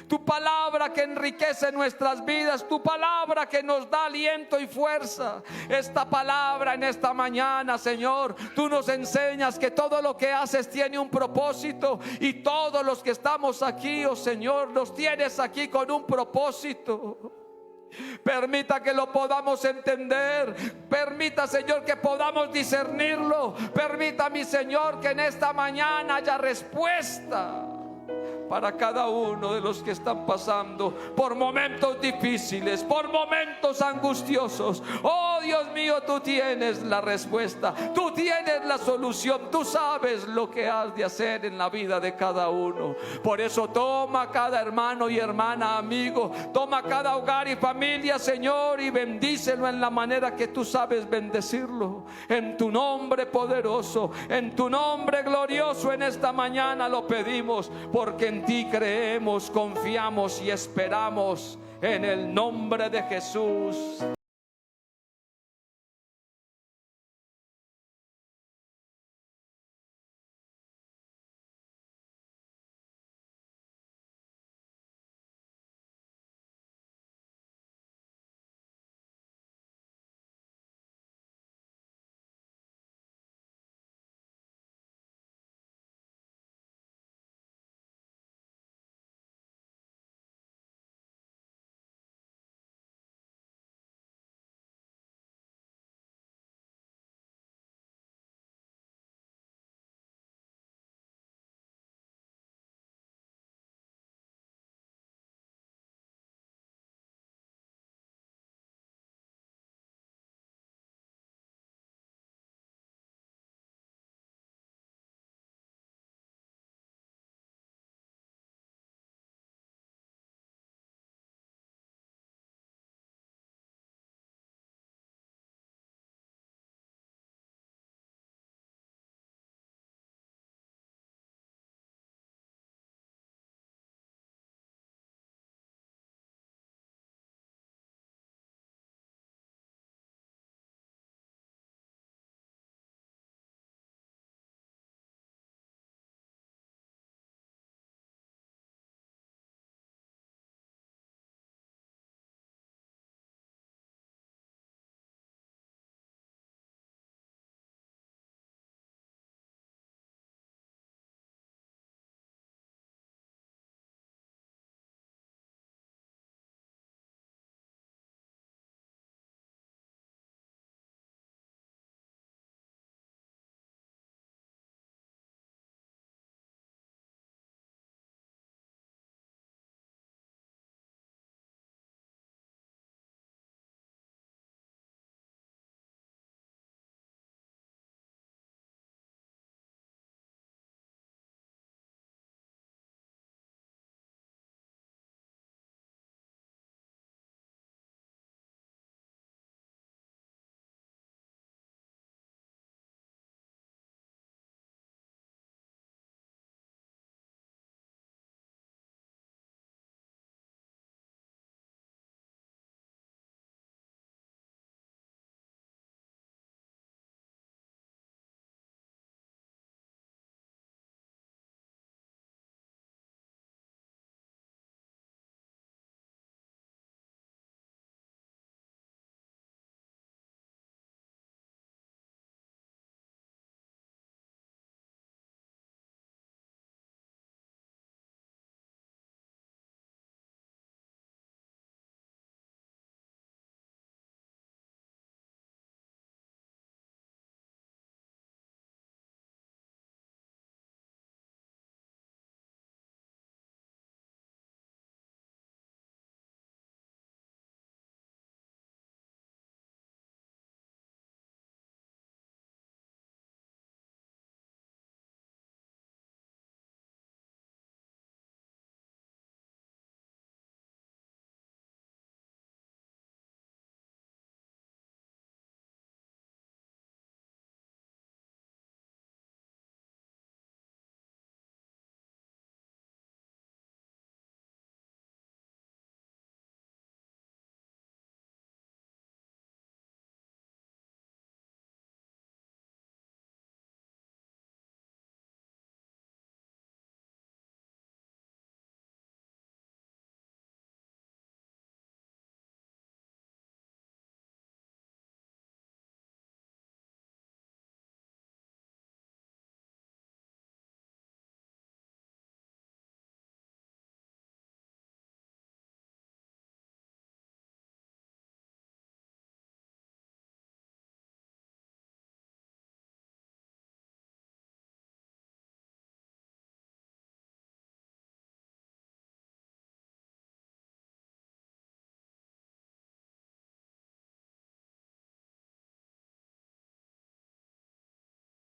tu palabra que enriquece nuestras vidas, tu palabra que nos da aliento y fuerza. Esta palabra en esta mañana, Señor, tú nos enseñas que todo lo que haces tiene un propósito, y todos los que estamos aquí, oh Señor, los tienes aquí con un propósito. Permita que lo podamos entender. Permita, Señor, que podamos discernirlo. Permita, mi Señor, que en esta mañana haya respuesta para cada uno de los que están pasando por momentos difíciles, por momentos angustiosos. Oh Dios mío, tú tienes la respuesta, tú tienes la solución, tú sabes lo que has de hacer en la vida de cada uno. Por eso toma cada hermano y hermana, amigo, toma cada hogar y familia, Señor, y bendícelo en la manera que tú sabes bendecirlo. En tu nombre poderoso, en tu nombre glorioso, en esta mañana lo pedimos, porque en ti creemos, confiamos y esperamos, en el nombre de Jesús.